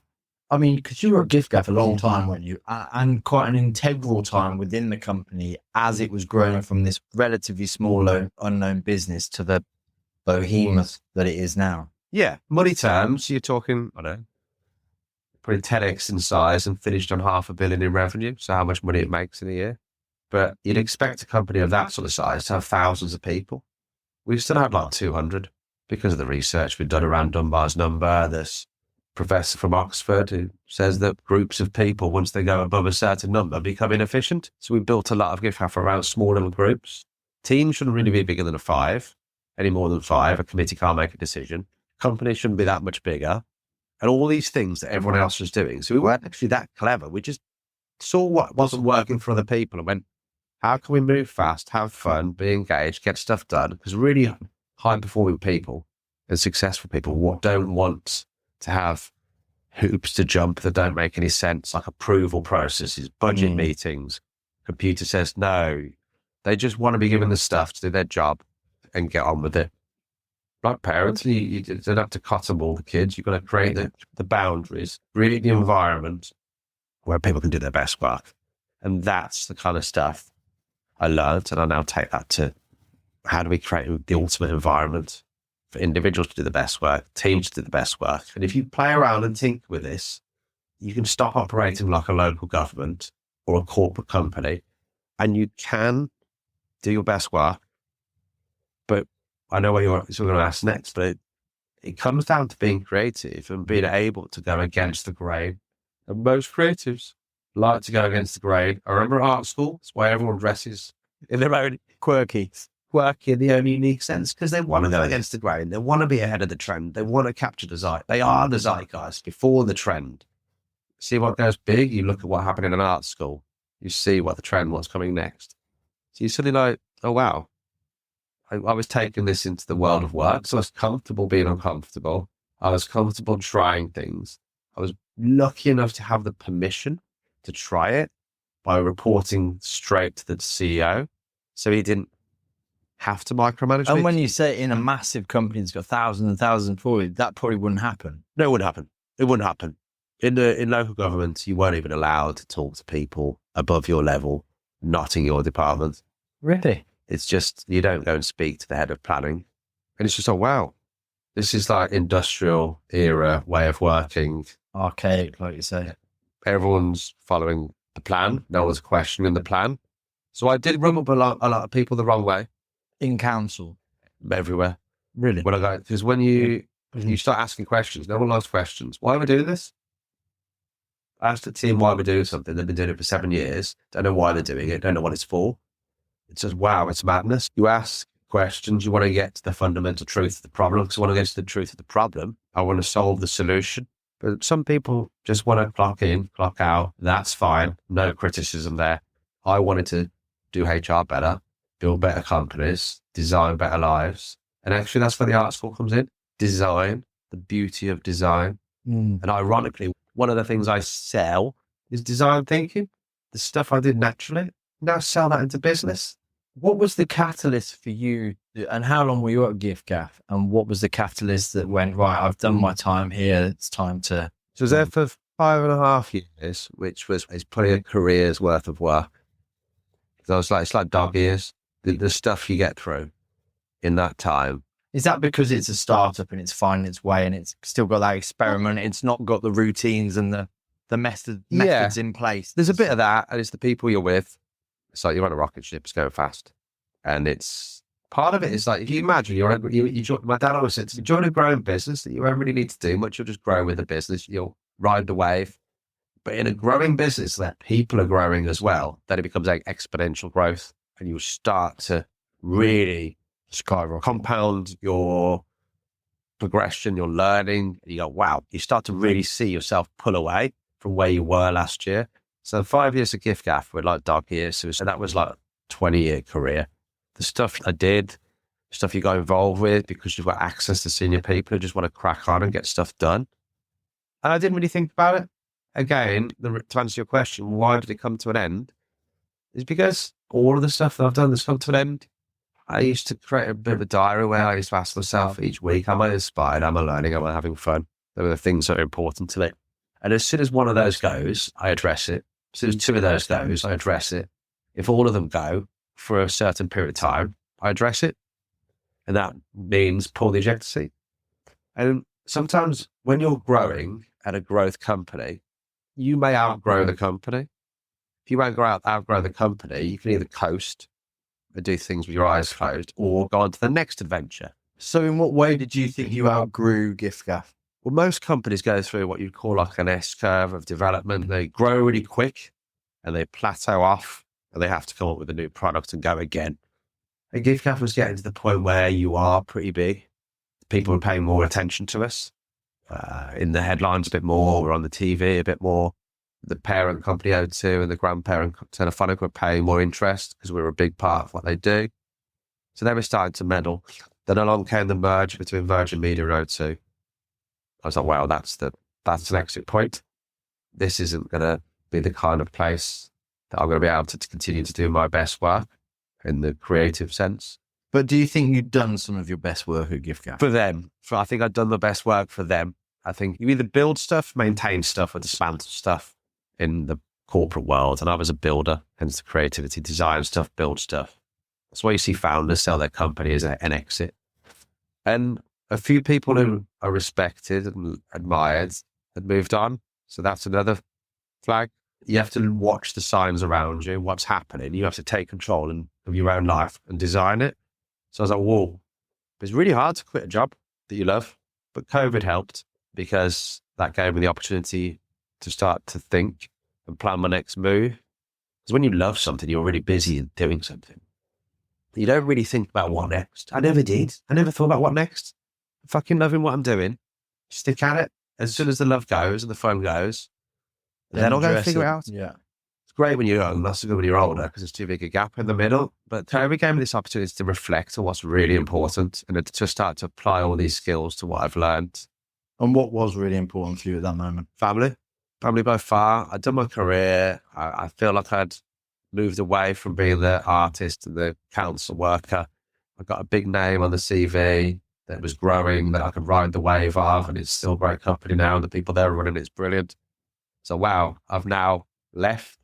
I mean, because you were at giffgaff a long time, weren't you? And quite an integral time within the company as it was growing from this relatively small, unknown business to the behemoth that it is now. Yeah, money terms, you're talking, I don't know, probably 10x in size and finished on $500 million in revenue. So how much money it makes in a year. But you'd expect a company of that sort of size to have thousands of people. We've still had like 200 because of the research we've done around Dunbar's number. This professor from Oxford who says that groups of people, once they go above a certain number, become inefficient. So we built a lot of giffgaff around small little groups. Teams shouldn't really be bigger than a 5, any more than 5. A committee can't make a decision. Companies shouldn't be that much bigger. And all these things that everyone else was doing. So we weren't actually that clever. We just saw what wasn't working for other people and went, how can we move fast, have fun, be engaged, get stuff done? Because really high-performing people and successful people don't want to have hoops to jump that don't make any sense, like approval processes, budget meetings. Computer says no. They just want to be given the stuff to do their job and get on with it. Like parents, you don't have to cotton all the kids. You've got to create the boundaries, create the environment where people can do their best work. And that's the kind of stuff I learned. And I now take that to how do we create the ultimate environment for individuals to do the best work, teams to do the best work. And if you play around and think with this, you can stop operating like a local government or a corporate company, and you can do your best work. But I know what you're going to ask next, but it comes down to being creative and being able to go against the grain. And most creatives like to go against the grain. I remember at art school, it's why everyone dresses in their own quirky in the own unique sense, because they want to go against the grain. They want to be ahead of the trend. They want to capture the zeitgeist. They are the zeitgeist before the trend. See what goes big, you look at what happened in an art school. You see what the trend, what's coming next. So you're suddenly like, oh, wow. I was taking this into the world of work. So I was comfortable being uncomfortable. I was comfortable trying things. I was lucky enough to have the permission to try it by reporting straight to the CEO. So he didn't have to micromanage me. And when you say in a massive company that's got thousands and thousands of employees, that probably wouldn't happen. No, it wouldn't happen. It wouldn't happen. In local government, you weren't even allowed to talk to people above your level, not in your department. Really? It's just, you don't go and speak to the head of planning. And it's just, oh, wow, this is like industrial era way of working. Archaic, like you say. Everyone's following the plan. No one's questioning the plan. So I did rub up a lot of people the wrong way. In council? Everywhere. Really? Because when you start asking questions, no one likes questions. Why are we doing this? I asked the team why we're doing something. They've been doing it for 7 years. Don't know why they're doing it. Don't know what it's for. It's just, wow, it's madness. You ask questions. You want to get to the fundamental truth of the problem. Because I want to get to the truth of the problem. I want to solve the solution. But some people just want to clock in, clock out. That's fine. No criticism there. I wanted to do HR better, build better companies, design better lives. And actually, that's where the art school comes in. Design, the beauty of design. And ironically, one of the things I sell is design thinking. The stuff I did naturally, now sell that into business. What was the catalyst for you, and how long were you at giffgaff? And what was the catalyst that went, right, I've done my time here, it's time to... So I was there for 5.5 years, which was probably a career's worth of work. So I was like, it's like dog years. The stuff you get through in that time. Is that because it's a startup and it's finding its way and it's still got that experiment? It's not got the routines and the methods in place. There's a bit of that, and it's the people you're with. It's like you're on a rocket ship, it's going fast. And it's part of it is like, if you imagine my dad always said, to me, join a growing business that you don't really need to do much. You'll just grow with the business. You'll ride the wave. But in a growing business that people are growing as well, then it becomes like exponential growth, and you'll start to really skyrocket, compound your progression, you're learning, and you go, wow, you start to really see yourself pull away from where you were last year. So 5 years of giffgaff were like dog years. So that was like a 20-year career. The stuff I did, stuff you got involved with because you've got access to senior people who just want to crack on and get stuff done. And I didn't really think about it. Again, to answer your question, why did it come to an end? Is because all of the stuff that I've done that's come to an end, I used to create a bit of a diary where I used to ask myself each week, am I inspired? Am I learning? Am I having fun? Those are the things that are important to me. And as soon as one of those goes, I address it. As soon as two of those goes, I address it. If all of them go for a certain period of time, I address it. And that means pull the ejector seat. And sometimes when you're growing at a growth company, you may outgrow the company. If you won't outgrow the company, you can either coast and do things with your eyes closed or go on to the next adventure. So in what way did you think you outgrew giffgaff? Well, most companies go through what you'd call like an S-curve of development. They grow really quick and they plateau off and they have to come up with a new product and go again. And giffgaff was getting to the point where you are pretty big. People are paying more attention to us. In the headlines a bit more, we're on the TV a bit more. The parent company O2 and the grandparent Telephonic were paying more interest because we were a big part of what they do. So they were starting to meddle. Then along came the merge between Virgin Media and O2. I was like, wow, that's an exit point. This isn't going to be the kind of place that I'm going to be able to continue to do my best work in the creative sense. But do you think you've done some of your best work at giffgaff? For them. I think I've done the best work for them. I think you either build stuff, maintain stuff, or dismantle stuff in the corporate world. And I was a builder, hence the creativity, design stuff, build stuff. That's why you see founders sell their company as an exit. And a few people who are respected and admired had moved on. So that's another flag. You have to watch the signs around you, what's happening. You have to take control of your own life and design it. So I was like, whoa, it's really hard to quit a job that you love. But COVID helped because that gave me the opportunity to start to think and plan my next move. Because when you love something, you're really busy in doing something. You don't really think about what next. I never did. I never thought about what next. I'm fucking loving what I'm doing. Stick at it. As soon as the love goes and the fun goes, then I'll go figure it out. Yeah. It's great when you're young. That's good when you're older because there's too big a gap in the middle. But COVID gave me this opportunity to reflect on what's really important and to start to apply all these skills to what I've learned. And what was really important for you at that moment? Family by far. I'd done my career. I feel like I'd moved away from being the artist and the council worker. I got a big name on the CV that was growing, that I could ride the wave of, and it's still a great company now. And the people there are running it's brilliant. So wow, I've now left.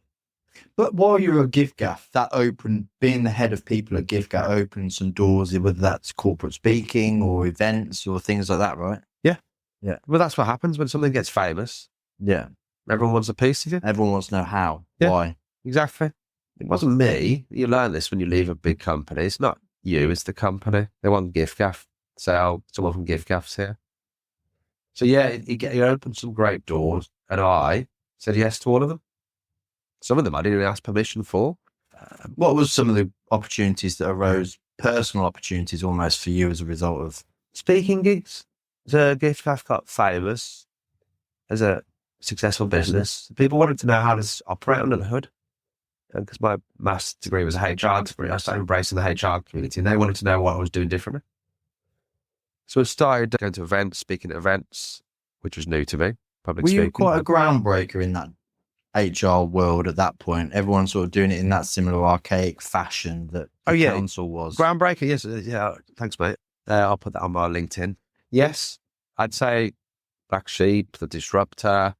But while you were at giffgaff, that opened, being the head of people at giffgaff opened some doors, whether that's corporate speaking or events or things like that, right? Yeah. Yeah. Well, that's what happens when something gets famous. Yeah. Everyone wants a piece of you. Everyone wants to know how, Yeah. why. Exactly. It wasn't me. You learn this when you leave a big company. It's not you, it's the company. They want giffgaff. So someone from giffgaff's here. So yeah, it opened some great doors and I said yes to all of them. Some of them I didn't even ask permission for. What was some of the opportunities that arose, personal opportunities almost for you as a result of speaking gigs? The giffgaff got famous as a successful business. People wanted to know how to operate under the hood. And because my master's degree was a HR degree, I started embracing the HR community and they wanted to know what I was doing differently. So I started going to events, speaking at events, which was new to me, public speaking. Were you quite a groundbreaker in that HR world at that point? Everyone sort of doing it in that similar archaic fashion that the council was. Groundbreaker, yes. Yeah, thanks, mate. I'll put that on my LinkedIn. Yes, I'd say black sheep, the disruptor,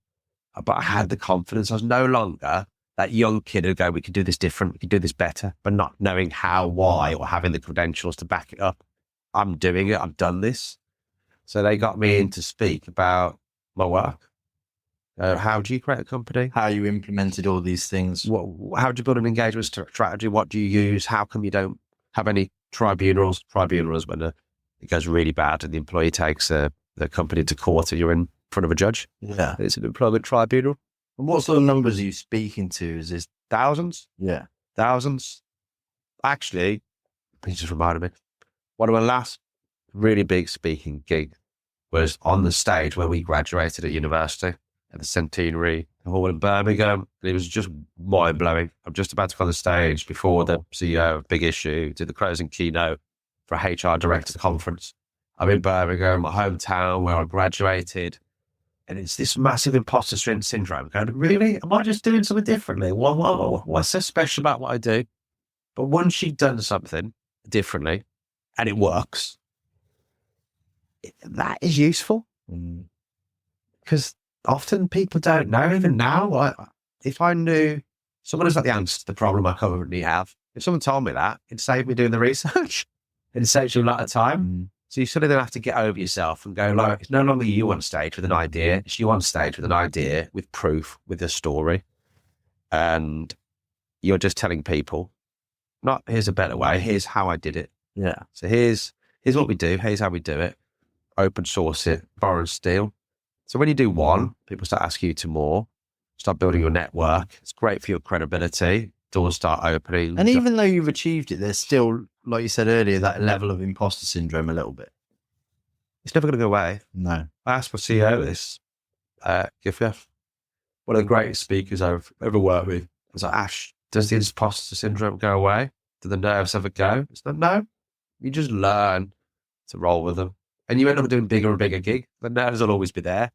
but I had the confidence. I was no longer that young kid who'd go, we could do this different, we could do this better, but not knowing how, why, or having the credentials to back it up. I'm doing it. I've done this. So they got me in to speak about my work. How do you create a company? How you implemented all these things. How do you build an engagement strategy? What do you use? How come you don't have any tribunals? Tribunals when it goes really bad and the employee takes the company to court and you're in front of a judge. Yeah. It's an employment tribunal. And what sort of numbers are you speaking to? Is this thousands? Yeah. Thousands. Actually, he just reminded me. One of my last really big speaking gigs was on the stage where we graduated at university at the Centenary Hall in Birmingham. And it was just mind blowing. I'm just about to go on the stage before the CEO of Big Issue did the closing keynote for a HR director conference. I'm in Birmingham, my hometown where I graduated. And it's this massive imposter syndrome. Going, really? Am I just doing something differently? What's so special about what I do? But once you've done something differently and it works, that is useful. Because often people don't know, even now. If I knew someone has got the answer to the problem I currently have, if someone told me that, it'd save me doing the research. It saves you a lot of time. So you sort of don't have to get over yourself and go, like, it's no longer you on stage with an idea. It's you on stage with an idea, with proof, with a story. And you're just telling people, not here's a better way, here's how I did it. Yeah. So here's what we do, here's how we do it. Open source it, borrow and steal. So when you do one, people start asking you to more, start building your network. It's great for your credibility. Doors start opening. And even though you've achieved it, there's still, like you said earlier, that level of imposter syndrome a little bit. It's never going to go away. No. I asked my CEO this, giffgaff, one of the greatest speakers I've ever worked with. I was like, Ash, does the imposter syndrome go away? Do the nerves ever go? It's like, no. You just learn to roll with them. And you end up doing bigger and bigger gigs. The nerves will always be there.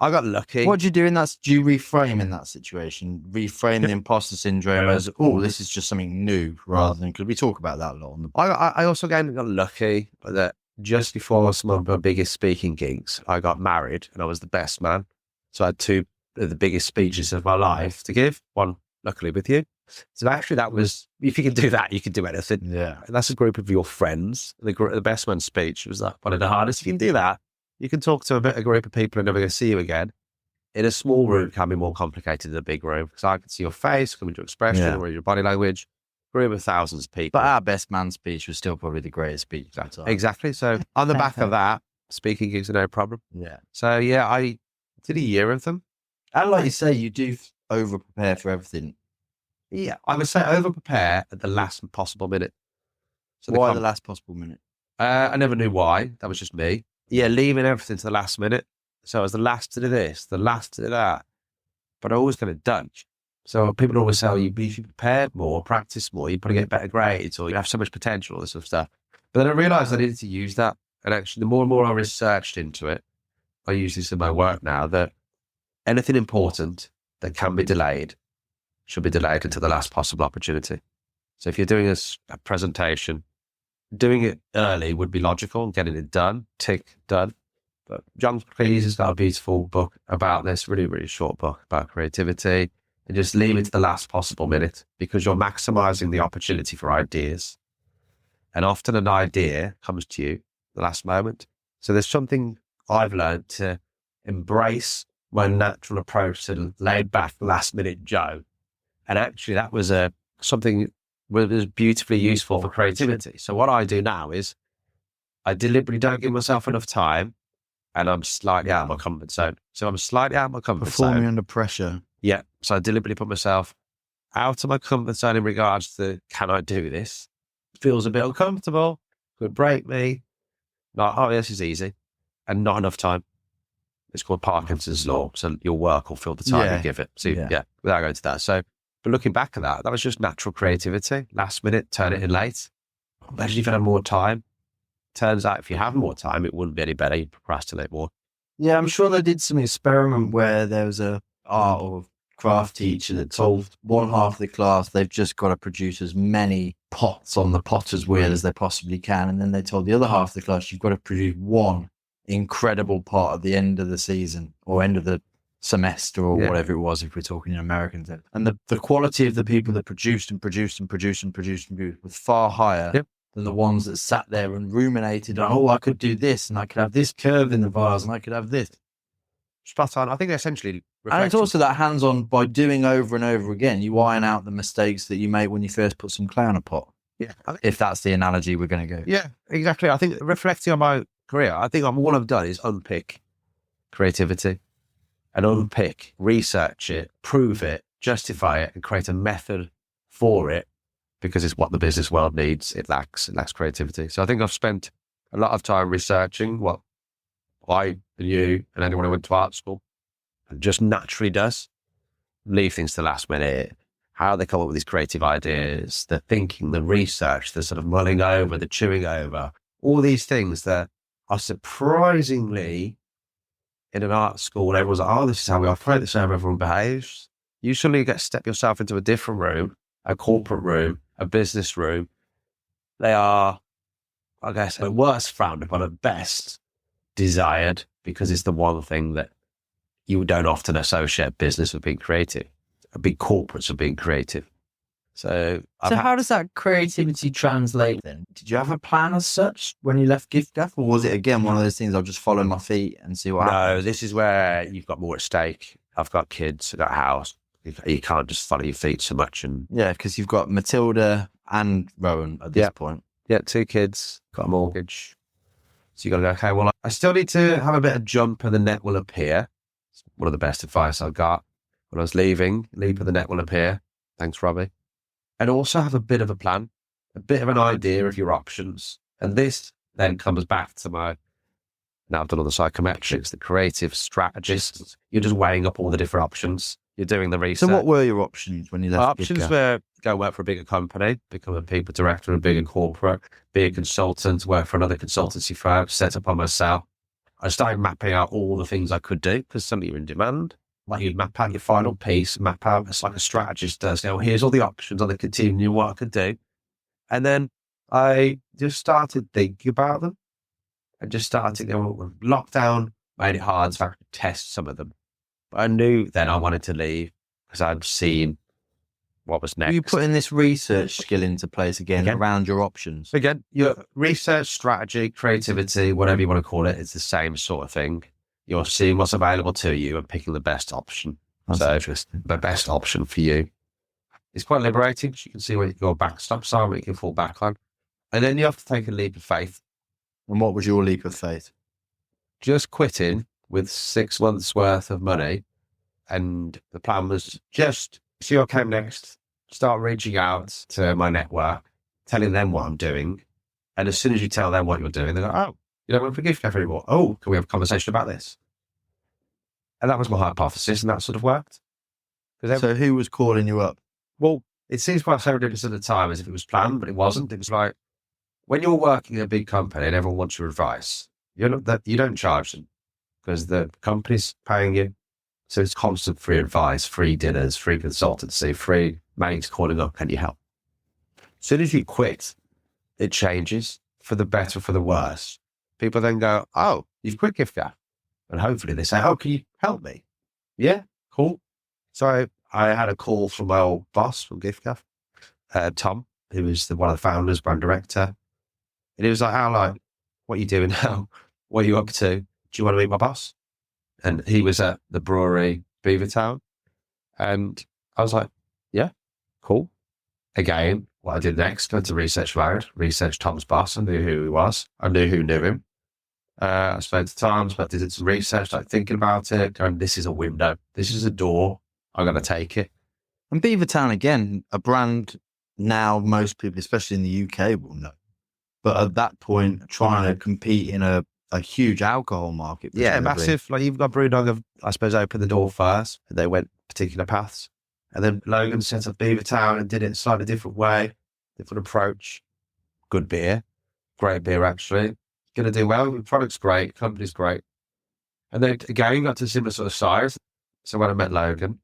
I got lucky. What do you do in that? Do you reframe in that situation? Reframe the imposter syndrome as, oh, this is just something new, rather than, because we talk about that a lot. I also got lucky that just before some of my biggest speaking gigs, I got married and I was the best man. So I had two of the biggest speeches of my life to give. One, luckily, with you. So actually that was, if you can do that, you can do anything. Yeah. And that's a group of your friends. The best man speech was like one of the hardest. If you can do that, you can talk to a group of people who are never going to see you again. In a small room can be more complicated than a big room because I can see your face, come into expression, or your body language. Room of thousands of people. But our best man speech was still probably the greatest speech. Exactly. So on the back of that, speaking gigs are no problem. Yeah. So yeah, I did a year of them. And like you say, you do over prepare for everything. Yeah, I would say over prepare at the last possible minute. So why the last possible minute? I never knew why. That was just me. Yeah, leaving everything to the last minute. So I was the last to do this, the last to do that. But I always got it done. So people always say, if you prepared more, practice more, you'd probably get better grades or you have so much potential, all this sort of stuff. But then I realized I needed to use that. And actually, the more and more I researched into it, I use this in my work now, that anything important that can be delayed should be delayed until the last possible opportunity. So if you're doing a presentation, doing it early would be logical and getting it done, tick, done. But John Cleese has got a beautiful book about this, really, really short book about creativity, and just leave it to the last possible minute because you're maximizing the opportunity for ideas. And often an idea comes to you at the last moment. So there's something I've learned to embrace my natural approach to laid back last minute Joe. And actually that was something that was beautifully useful for creativity. So what I do now is I deliberately don't give myself enough time and I'm slightly out of my comfort zone. So I'm slightly out of my comfort zone. Performing under pressure. Yeah. So I deliberately put myself out of my comfort zone in regards to, can I do this? Feels a bit uncomfortable. Could break me. Like, oh, this is easy. And not enough time. It's called Parkinson's law. So your work will fill the time you give it. So without going to that. So, but looking back at that was just natural creativity. Last minute, turn it in late. Imagine if you had more time. Turns out if you have more time, it wouldn't be any better. You'd procrastinate more. Yeah, I'm sure they did some experiment where there was a art or craft teacher that told one half of the class they've just got to produce as many pots on the potter's wheel as they possibly can. And then they told the other half of the class, you've got to produce one incredible pot at the end of the season or end of the semester or whatever it was, if we're talking in American terms. And the quality of the people that produced was far higher than the ones that sat there and ruminated on, oh, I could do this and I could have this curve in the vase and I could have this. Spot on. I think essentially and it's also that hands-on, by doing over and over again, you iron out the mistakes that you made when you first put some clay on a pot. Yeah. If that's the analogy we're going to go. Yeah, exactly. I think reflecting on my career, I think what I've done is unpick creativity and unpick, research it, prove it, justify it, and create a method for it because it's what the business world needs. It lacks creativity. So I think I've spent a lot of time researching what I and you and anyone who went to art school, it just naturally does. Leave things to the last minute. How they come up with these creative ideas, the thinking, the research, the sort of mulling over, the chewing over, all these things that are surprisingly in an art school, everyone's like, oh, this is how we operate, this is how everyone behaves. You suddenly step yourself into a different room, a corporate room, a business room. They are, I guess, at worst frowned upon, at best desired, because it's the one thing that you don't often associate business with being creative. Big corporates are being creative. So how does that creativity translate then? Did you have a plan as such when you left giffgaff, or was it again one of those things I'll just follow my feet and see what happens? No, this is where you've got more at stake. I've got kids, I've got a house. You can't just follow your feet so much. And yeah, because you've got Matilda and Rowan at this point. Yeah, 2 kids, got a mortgage. So you got to go, okay, well, I still need to have a bit of jump and the net will appear. It's one of the best advice I've got. When I was leaving, leap of the net will appear. Thanks, Robbie. And also have a bit of a plan, a bit of an idea of your options. And this then comes back to now I've done all the psychometrics, the creative strategists. You're just weighing up all the different options. You're doing the research. So what were your options when you left Options giffgaff? were go work for a bigger company, become a people director in a bigger corporate, be a consultant, work for another consultancy firm, set up on myself. I started mapping out all the things I could do because suddenly you're in demand. Like you'd map out your final piece, map out, it's like a strategist does. Here's all the options on the continuum, what I could do. And then I just started thinking about them and just started, lockdown made it hard to test some of them. But I knew then I wanted to leave because I'd seen what was next. Were you putting this research skill into place again around your options? Again, your research, strategy, creativity, whatever you want to call it, it's the same sort of thing. You're seeing what's available to you and picking the best option. That's interesting. The best option for you. It's quite liberating. You can see where your backstops are, what you can fall back on. And then you have to take a leap of faith. And what was your leap of faith? Just quitting with 6 months worth of money. And the plan was just see what came next, start reaching out to my network, telling them what I'm doing. And as soon as you tell them what you're doing, they go, oh, you don't work for giffgaff anymore. Oh, can we have a conversation about this? And that was my hypothesis, and that sort of worked. So who was calling you up? Well, it seems quite serendipitous at the time as if it was planned, but it wasn't. It was like, when you're working in a big company and everyone wants your advice, you don't charge them because the company's paying you. So it's constant free advice, free dinners, free consultancy, free mates calling up, can you help? As soon as you quit, it changes for the better, for the worse. People then go, oh, you've quit giffgaff. And hopefully they say, oh, can you help me? Yeah, cool. So I had a call from my old boss from giffgaff, Tom, who was one of the founders, brand director. And he was like, what are you doing now? What are you up to? Do you want to meet my boss? And he was at the brewery, Beavertown. And I was like, yeah, cool. Again, what I did next, went to research mode, research Tom's boss. I knew who he was. I knew who knew him. I spent time, did some research, started thinking about it, going, this is a window. This is a door. I'm going to take it. And Beavertown, again, a brand now most people, especially in the UK, will know. But at that point, trying to compete in a huge alcohol market. Yeah, massive. Like you've got Brewdog have, I suppose, opened the door first. And they went particular paths. And then Logan set up Beavertown and did it in a slightly different way, different approach. Good beer. Great beer, actually. Going to do well. The product's great. Company's great. And then again, got to a similar sort of size. So when I met Logan,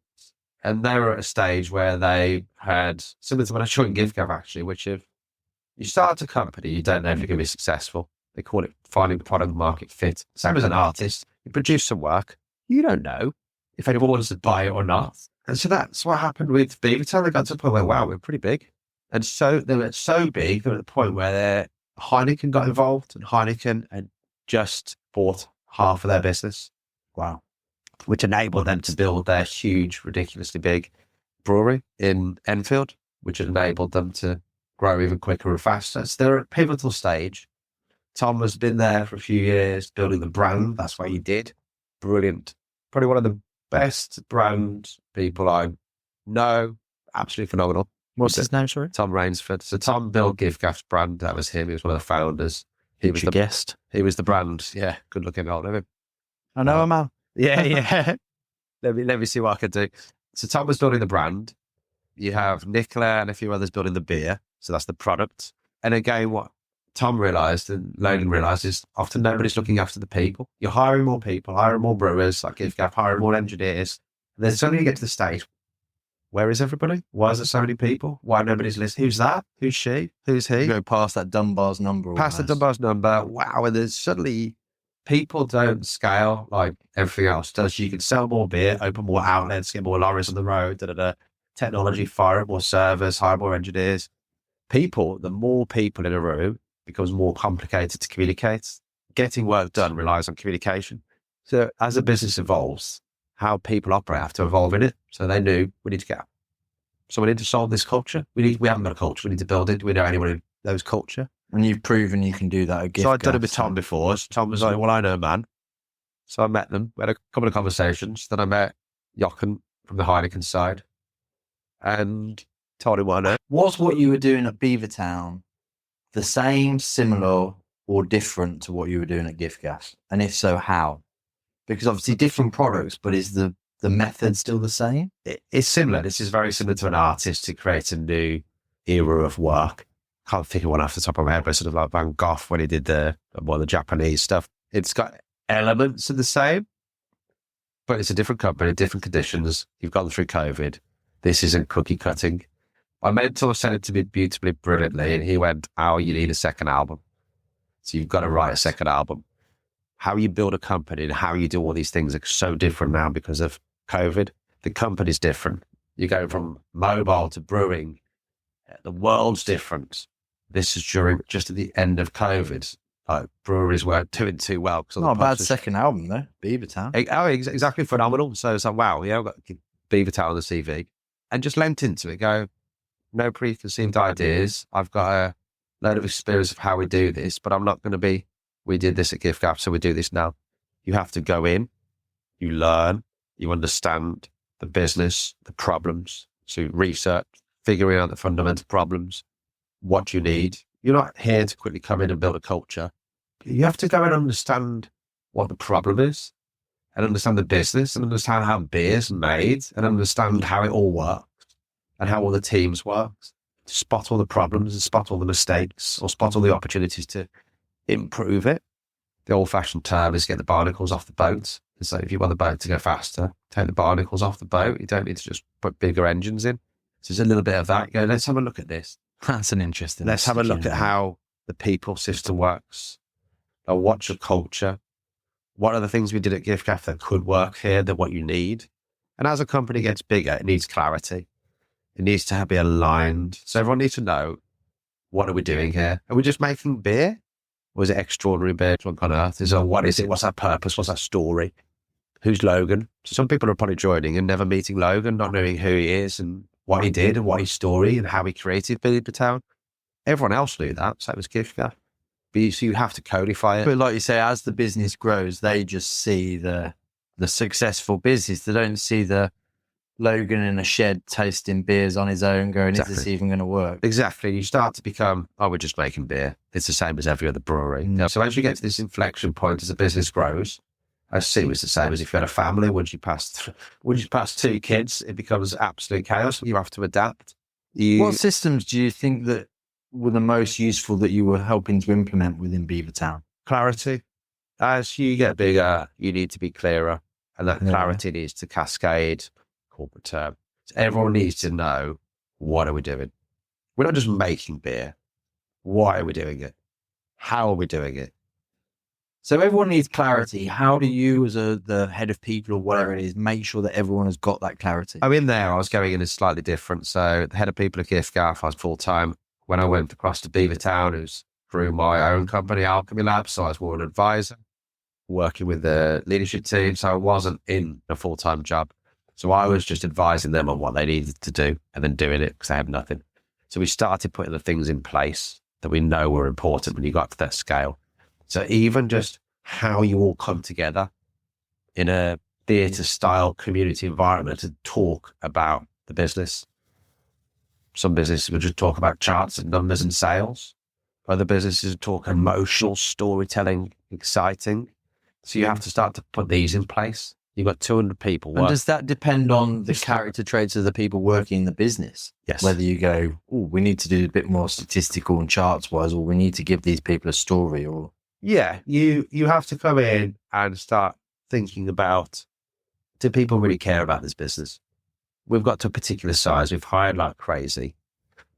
and they were at a stage where they had, similar to when I joined giffgaff actually, which if you start a company, you don't know if you're going to be successful. They call it finding product market fit. Same as an artist, you produce some work, you don't know if anyone wants to buy it or not. And so that's what happened with Beavertown. They got to the point where, wow, we're pretty big. And so they were so big, they were at the point where Heineken got involved, and Heineken had just bought half of their business. Wow. Which enabled them to build their huge, ridiculously big brewery in Enfield, which enabled them to grow even quicker and faster. So they're at a pivotal stage. Tom has been there for a few years, building the brand. That's what he did. Brilliant. Probably one of the best brand people I know. Absolutely phenomenal. What's his name, sorry? Tom Rainsford. So Tom built giffgaff's brand. That was him. He was one of the founders. He was the guest. He was the brand. Yeah, good looking old of him. I know him, man. Yeah. let me see what I can do. So Tom was building the brand. You have Nicola and a few others building the beer. So that's the product. And again, what Tom realised and Logan realised is often nobody's looking after the people. You're hiring more people, hiring more brewers, like giffgaff, hiring more engineers. And then suddenly you get to the stage. Where is everybody? Why is there so many people? Why nobody's listening? Who's that? Who's she? Who's he? You go past that Dunbar's number. Past the Dunbar's number. Wow. And there's suddenly people don't scale like everything else does. You can sell more beer, open more outlets, get more lorries on the road, technology, fire up more servers, hire more engineers. The more people in a room becomes more complicated to communicate. Getting work done relies on communication. So as a business evolves, how people operate have to evolve in it. So they knew we need to get someone in to solve this culture. We haven't got a culture. We need to build it. Do we know anyone who knows culture? And you've proven you can do that at giffgaff. So I'd done it with Tom before. So Tom was like, well, I know a man. So I met them. We had a couple of conversations. Then I met Jochen from the Heineken side and told him what I know. Was what you were doing at Beavertown the same, similar, or different to what you were doing at giffgaff? And if so, how? Because obviously different products, but is the method still the same? It's similar. This is very similar to an artist to create a new era of work. Can't think of one off the top of my head, but sort of like Van Gogh when he did the Japanese stuff. It's got elements of the same, but it's a different company, different conditions. You've gone through COVID. This isn't cookie cutting. My mentor said it to me beautifully, brilliantly, and he went, "Oh, you need a second album. So you've got to write a second album." How you build a company and how you do all these things are so different now because of COVID. The company's different. You go from mobile to brewing. The world's different. This is just at the end of COVID. Breweries weren't doing too well. Not a bad second album though, Beavertown. Exactly, phenomenal. So it's like, wow, I've got Beavertown on the CV. And just lent into it, go, no preconceived ideas. I've got a load of experience of how we do this, but I'm not going to be, we did this at giffgaff, so we do this now. You have to go in, you learn, you understand the business, the problems, so research, figuring out the fundamental problems, what you need. You're not here to quickly come in and build a culture. You have to go and understand what the problem is and understand the business and understand how beer's made and understand how it all works and how all the teams work. Spot all the problems and spot all the mistakes or spot all the opportunities to improve it. The old-fashioned term is get the barnacles off the boat. So if you want the boat to go faster, take the barnacles off the boat. You don't need to just put bigger engines in. So there's a little bit of that. You go, let's have a look at this. That's an interesting. Let's have a look at how the people system works. Or what's your culture? What are the things we did at giffgaff that could work here, that what you need? And as a company gets bigger, it needs clarity. It needs to be aligned. So everyone needs to know, what are we doing here? Are we just making beer? Or is it extraordinary beer on earth? What is it? What's our purpose? What's our story? Who's Logan? So some people are probably joining and never meeting Logan, not knowing who he is and what he did and what his story and how he created Beavertown. Everyone else knew that. So it was giffgaff. So you have to codify it. But like you say, as the business grows, they just see the successful business. They don't see the Logan in a shed tasting beers on his own going, exactly. Is this even going to work? Exactly. You start to become, we're just making beer. It's the same as every other brewery. Mm. So as you get to this inflection point, as the business grows, I see it's the same as if you had a family. Once you pass 2 kids, it becomes absolute chaos. You have to adapt. What systems do you think that were the most useful that you were helping to implement within Beavertown? Clarity. As you get bigger, you need to be clearer. And that clarity needs to cascade, corporate term. So everyone needs to know, what are we doing? We're not just making beer. Why are we doing it? How are we doing it? So everyone needs clarity. How do you, as the head of people or whatever it is, make sure that everyone has got that clarity? I'm in there. I was going in as slightly different. So the head of people at giffgaff, I was full-time. When I went across to Beavertown, it was through my own company, Alchemy Labs. So I was more an advisor, working with the leadership team. So I wasn't in a full-time job. So I was just advising them on what they needed to do and then doing it because they had nothing. So we started putting the things in place that we know were important when you got to that scale. So even just how you all come together in a theatre style community environment to talk about the business. Some businesses will just talk about charts and numbers and sales. Other businesses talk emotional storytelling, exciting. So you have to start to put these in place. You've got 200 people. And does that depend on the character traits of the people working in the business? Yes. Whether you go, oh, we need to do a bit more statistical and charts wise, or we need to give these people a story, or yeah, you have to come in and start thinking about, do people really care about this business? We've got to a particular size. We've hired like crazy.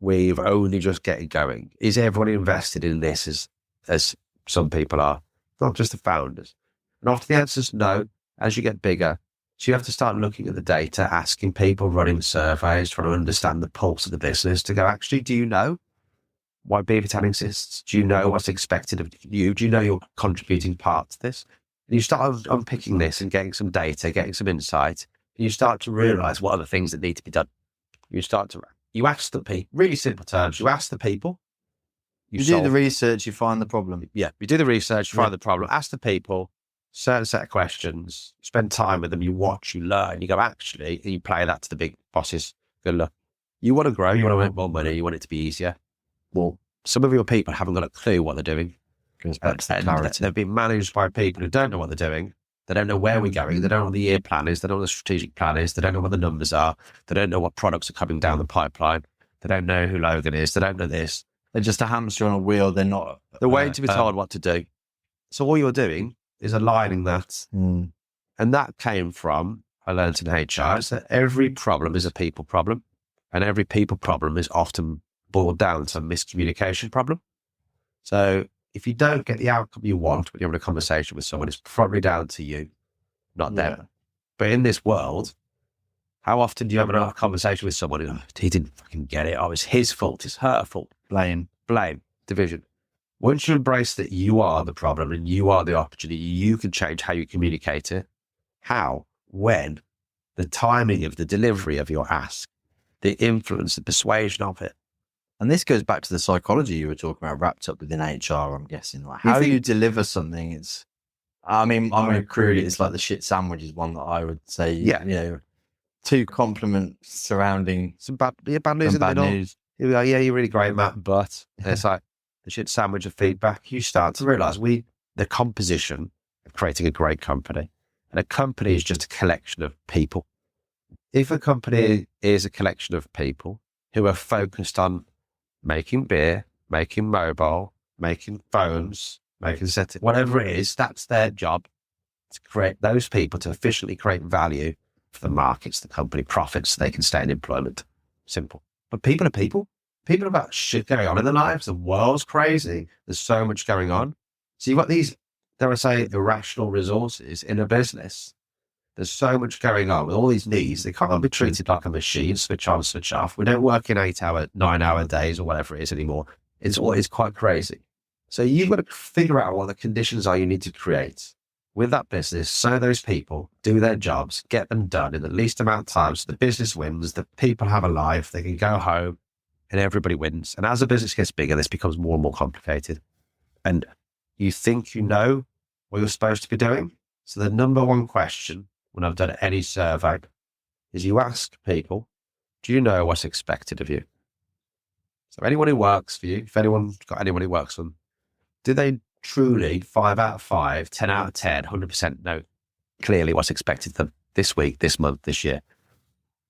We've only just getting going. Is everyone invested in this as some people are? Not just the founders. And often the answer is no. As you get bigger, so you have to start looking at the data, asking people, running surveys, trying to understand the pulse of the business to go, actually, do you know why Beavertown exists? Do you know what's expected of you? Do you know your contributing part to this? And you start unpicking this and getting some data, getting some insight, and you start to realize what are the things that need to be done. You ask the people, really simple terms, you ask the people. You do the research, you find the problem. Yeah, you do the research, you find the problem, ask the people, certain set of questions, spend time with them, you watch, you learn, you go, actually, you play that to the big bosses. Go, look, you want to grow, you want to make more money, you want it to be easier. Well, some of your people haven't got a clue what they're doing. They've been managed by people who don't know what they're doing. They don't know where we're going. They don't know what the year plan is. They don't know what the strategic plan is. They don't know what the numbers are. They don't know what products are coming down the pipeline. They don't know who Logan is. They don't know this. They're just a hamster on a wheel. They're not. They're waiting to be told what to do. So all you're doing is aligning that. And that came from, I learned in HR, is that every problem is a people problem. And every people problem is often boiled down to a miscommunication problem. So if you don't get the outcome you want when you're in a conversation with someone, it's probably down to you, not them. Yeah. But in this world, how often do you have a conversation with someone who, he didn't fucking get it, oh, it's his fault, it's her fault. Blame, division. Once you embrace that you are the problem and you are the opportunity, you can change how you communicate it, how, when, the timing of the delivery of your ask, the influence, the persuasion of it. And this goes back to the psychology you were talking about, wrapped up within HR, I'm guessing. Like how you deliver something, I'm going to crude it, it's like the shit sandwich is one that I would say, yeah. You know, two compliments surrounding some bad news in the middle. News. Here we go, yeah, you're really great, Matt, but it's like the shit sandwich of feedback. You start to realize the composition of creating a great company. And a company is just a collection of people. If a company is a collection of people who are focused on making beer, making mobile, making phones, making settings, whatever it is, that's their job, to create those people, to efficiently create value for the markets, the company profits, so they can stay in employment. Simple. But people are people. People have got shit going on in their lives. The world's crazy. There's so much going on. So you've got these, dare I say, irrational resources in a business. There's so much going on with all these needs. They can't be treated like a machine, switch on, switch off. We don't work in 8-hour, 9-hour days or whatever it is anymore. It's quite crazy. So you've got to figure out what the conditions are you need to create with that business, so those people do their jobs, get them done in the least amount of time, so the business wins, the people have a life, they can go home, and everybody wins. And as the business gets bigger, this becomes more and more complicated. And you think you know what you're supposed to be doing. So the number one question when I've done any survey is you ask people, do you know what's expected of you? So anyone who works for you, if anyone's got anyone who works for them, do they truly 5 out of 5, 10 out of 10, 100% know clearly what's expected of them this week, this month, this year?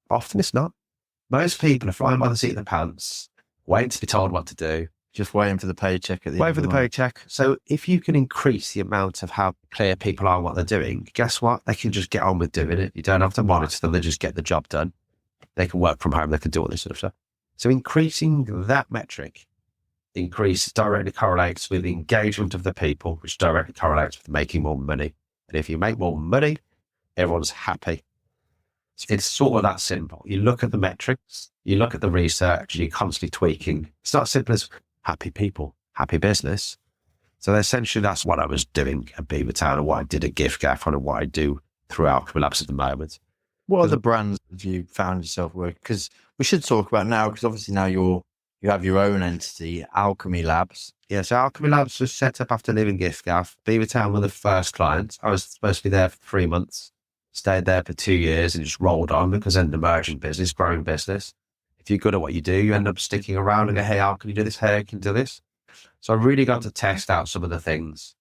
Often it's not. Most people are flying by the seat of their pants, waiting to be told what to do. Just waiting for the paycheck at the Waiting for the paycheck. So if you can increase the amount of how clear people are on what they're doing, guess what? They can just get on with doing it. You don't have to monitor them. They just get the job done. They can work from home. They can do all this sort of stuff. So increasing that metric directly correlates with the engagement of the people, which directly correlates with making more money. And if you make more money, everyone's happy. It's sort of that simple. You look at the metrics, you look at the research, you're constantly tweaking. It's not as simple as happy people, happy business. So essentially that's what I was doing at Beavertown and what I did at giffgaff and what I do through Alchemy Labs at the moment. What other brands have you found yourself working? Because we should talk about now, because obviously now you have your own entity, Alchemy Labs. Yeah, so Alchemy Labs was set up after leaving giffgaff. Beavertown were the first clients. I was supposed to be there for 3 months, stayed there for 2 years and just rolled on because an emerging business, growing business. If you're good at what you do, you end up sticking around and go, hey, how can you do this? Hey, can you do this? So I really got to test out some of the things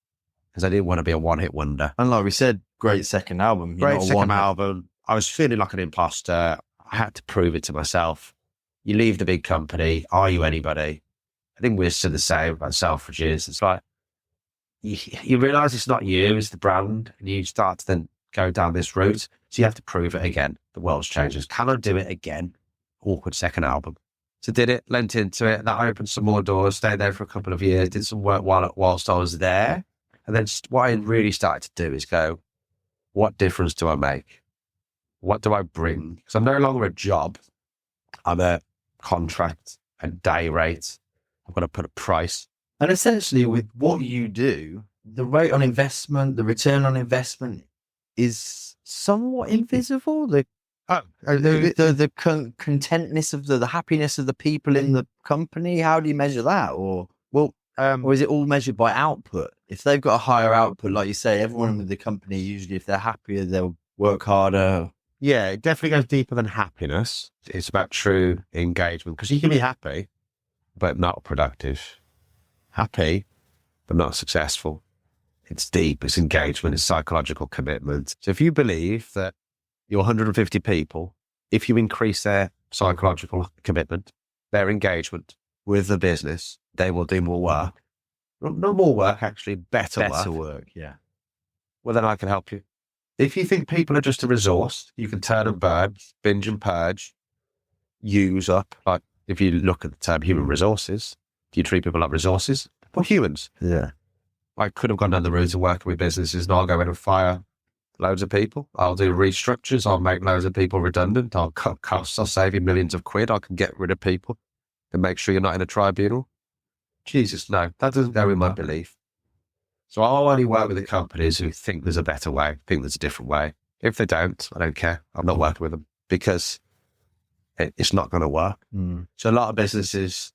because I didn't want to be a one-hit wonder. And like we said, great second album. Great second album. I was feeling like an imposter. I had to prove it to myself. You leave the big company. Are you anybody? I think we're still the same about Selfridges. It's like, you realize it's not you, it's the brand, and you start to then go down this route. So you have to prove it again. The world's changes. Can I do it again? Awkward second album. So did it, lent into it. That opened some more doors, stayed there for a couple of years, did some work whilst I was there. And then what I really started to do is go, what difference do I make? What do I bring? Because I'm no longer a job. I'm a contract, a day rate. I've got to put a price. And essentially with what you do, the rate on investment, the return on investment is somewhat invisible. The contentness of the happiness of the people in the company. How do you measure that? Or is it all measured by output? If they've got a higher output, like you say, everyone with the company, usually if they're happier, they'll work harder. Yeah, it definitely goes deeper than happiness. It's about true engagement, because you can be happy, but not productive. Happy, but not successful. It's deep, it's engagement, it's psychological commitment. So if you believe that your 150 people, if you increase their psychological commitment, their engagement with the business, they will do more work. Not more work, actually, better work. Yeah. Well, then I can help you. If you think people are just a resource, you can turn and burn, binge and purge, use up. Like if you look at the term human resources, do you treat people like resources? Well, humans. Yeah. I could have gone down the route of working with businesses and I'll go in and fire loads of people. I'll do restructures. I'll make loads of people redundant. I'll cut costs. I'll save you millions of quid. I can get rid of people and make sure you're not in a tribunal. Jesus, no, that doesn't go with my belief. So I'll only work with the companies who think there's a better way, think there's a different way. If they don't, I don't care. I'm not working with them because it's not going to work. So a lot of businesses,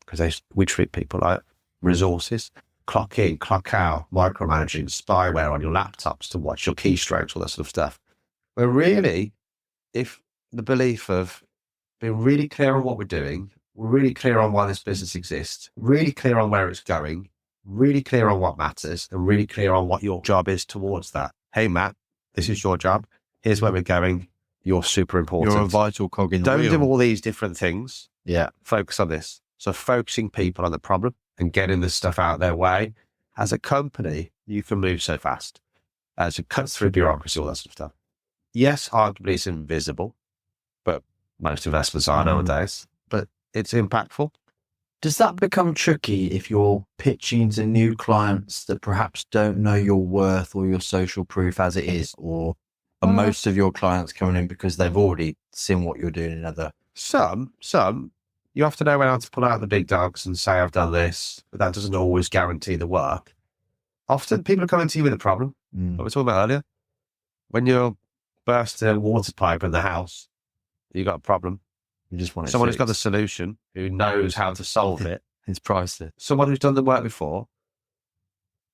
because we treat people like resources, clock in, clock out, micromanaging, spyware on your laptops to watch your keystrokes, all that sort of stuff. But really, if the belief of being really clear on what we're doing, we're really clear on why this business exists, really clear on where it's going, really clear on what matters, and really clear on what your job is towards that. Hey, Matt, this is your job. Here's where we're going. You're super important. You're a vital cog in the Don't wheel. do all these different things. Yeah. Focus on this. So focusing people on the problem and getting this stuff out their way. As a company, you can move so fast. As it cuts through bureaucracy, all that sort of stuff. Yes, arguably it's invisible, but most investments are nowadays. But it's impactful. Does that become tricky if you're pitching to new clients that perhaps don't know your worth or your social proof as it is? Or are most of your clients coming in because they've already seen what you're doing in other? Some, you have to know when to pull out the big dogs and say, I've done this, but that doesn't always guarantee the work. Often people are coming to you with a problem. What we were talking about earlier. When you're bursting a water pipe in the house, you got a problem. You just want someone who's got the solution, who knows how to solve it. It's priceless. Someone who's done the work before.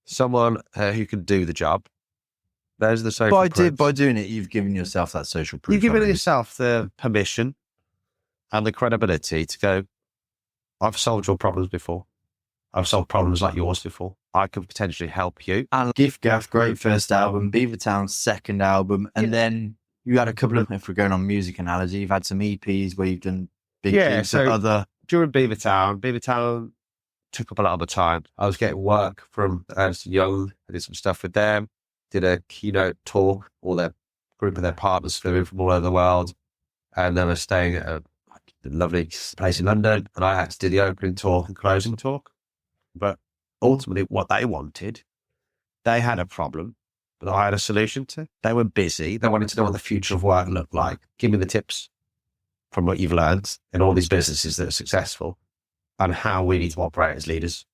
Someone who can do the job. There's the social proof. By doing it, you've given yourself that social proof. You've given yourself the permission and the credibility to go, I've solved your problems before. I've solved problems like yours before. I can potentially help you. And Giffgaff, great first album. Beavertown, second album. And then you had a couple of, if we're going on music analogy, you've had some EPs where you've done big things. So during Beavertown took up a lot of the time. I was getting work from Ernst & Young. I did some stuff with them, did a keynote talk. All their group of their partners flew in from all over the world. And they were staying at a lovely place in London. And I had to do the opening talk and closing talk. But ultimately what they wanted, they had a problem that I had a solution to. They were busy. They wanted to know what the future of work looked like. Give me the tips from what you've learned in all these businesses that are successful and how we need to operate as leaders.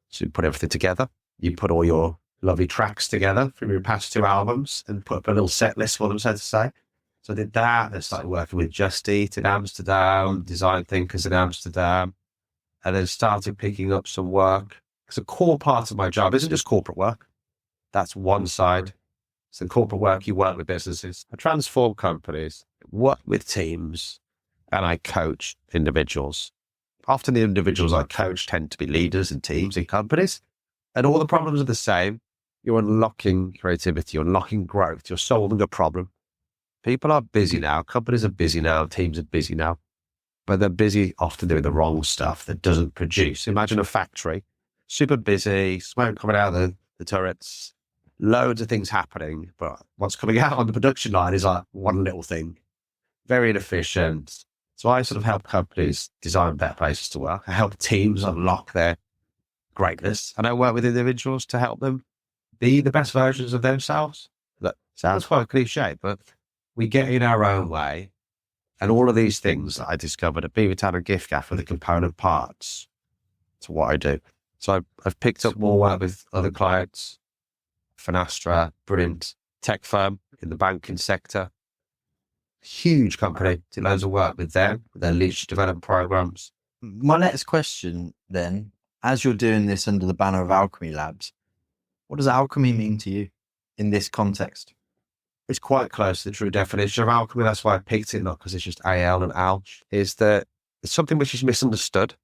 So you put everything together. You put all your lovely tracks together from your past two albums and put up a little set list for them, so to say. So I did that. I started working with Just Eat in Amsterdam, Design Thinkers in Amsterdam, and then started picking up some work. Because a core part of my job isn't just corporate work. That's one side. It's the corporate work. You work with businesses. I transform companies, work with teams, and I coach individuals. often the individuals I coach tend to be leaders in teams in companies, and all the problems are the same. You're unlocking creativity, you're unlocking growth, you're solving a problem. People are busy now, companies are busy now, teams are busy now, but they're busy often doing the wrong stuff that doesn't produce. Imagine a factory, super busy, smoke coming out of the turrets, loads of things happening, but what's coming out on the production line is like one little thing, very inefficient. So I sort of help companies design better places to work. I help teams unlock their greatness, and I work with individuals to help them be the best versions of themselves. That sounds quite cliche, but we get in our own way. And all of these things that I discovered at Beavertown and giffgaff are the component parts to what I do. So I've picked up more work with other clients, Finastra, brilliant tech firm in the banking sector, huge company, did loads of work with them, with their leadership development programs. My next question then, as you're doing this under the banner of Alchemy Labs, what does alchemy mean to you in this context? It's quite close to the true definition of alchemy. That's why I picked it, not because it's just AL and Alch, is that it's something which is misunderstood.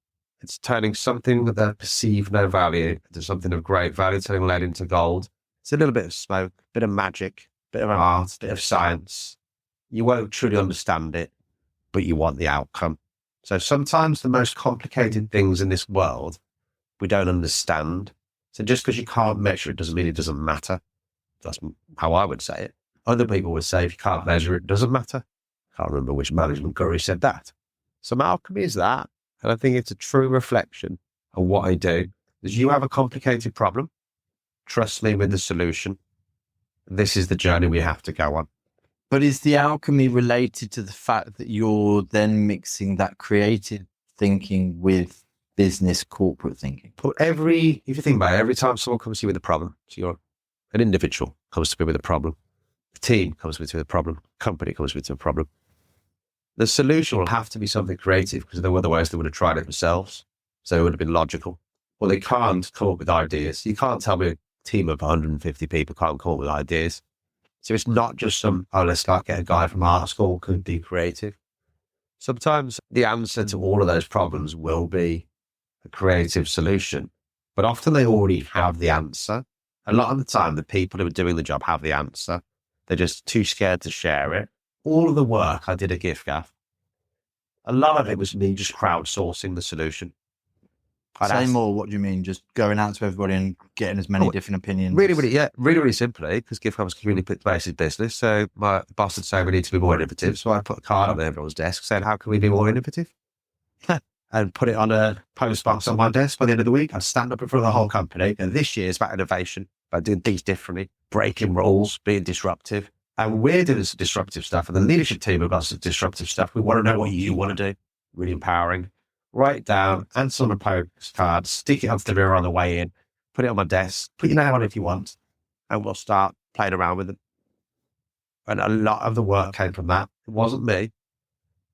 It's turning something that they perceive no value into something of great value, turning lead into gold. It's a little bit of smoke, a bit of magic, a bit of art, a bit of science. You won't truly understand it, but you want the outcome. So sometimes the most complicated things in this world, we don't understand. So just because you can't measure it doesn't mean it doesn't matter. That's how I would say it. Other people would say if you can't measure it, it doesn't matter. Can't remember which management guru said that. So alchemy is that. And I think it's a true reflection of what I do. Is you have a complicated problem. Trust me with the solution. This is the journey we have to go on. But is the alchemy related to the fact that you're then mixing that creative thinking with business corporate thinking? But if you think about it, every time someone comes to you with a problem, so you're an individual comes to me with a problem, a team comes to me with a problem, a company comes to me with a problem, the solution will have to be something creative, because otherwise they would have tried it themselves. So it would have been logical. Well, they can't come up with ideas. You can't tell me a team of 150 people can't come up with ideas. So it's not just let's get a guy from art school could be creative. Sometimes the answer to all of those problems will be a creative solution, but often they already have the answer. A lot of the time, the people who are doing the job have the answer. They're just too scared to share it. All of the work I did at giffgaff, a lot of it was me just crowdsourcing the solution. Say more. What do you mean? Just going out to everybody and getting as many different opinions? Really simply, because giffgaff was a community-based business. So my boss would say we need to be more innovative. So I put a card on everyone's desk saying, how can we be more innovative? And put it on a post box on my desk. By the end of the week, I'd stand up in front of the whole company. And this year is about innovation, about doing things differently, breaking rules, being disruptive. And we're doing some disruptive stuff. And the leadership team have got some disruptive stuff. We want to know what you want to do. Really empowering. Write it down, answer on a postcard, stick it onto the mirror on the way in, put it on my desk, put your name on it if you want, and we'll start playing around with it. And a lot of the work came from that. It wasn't me.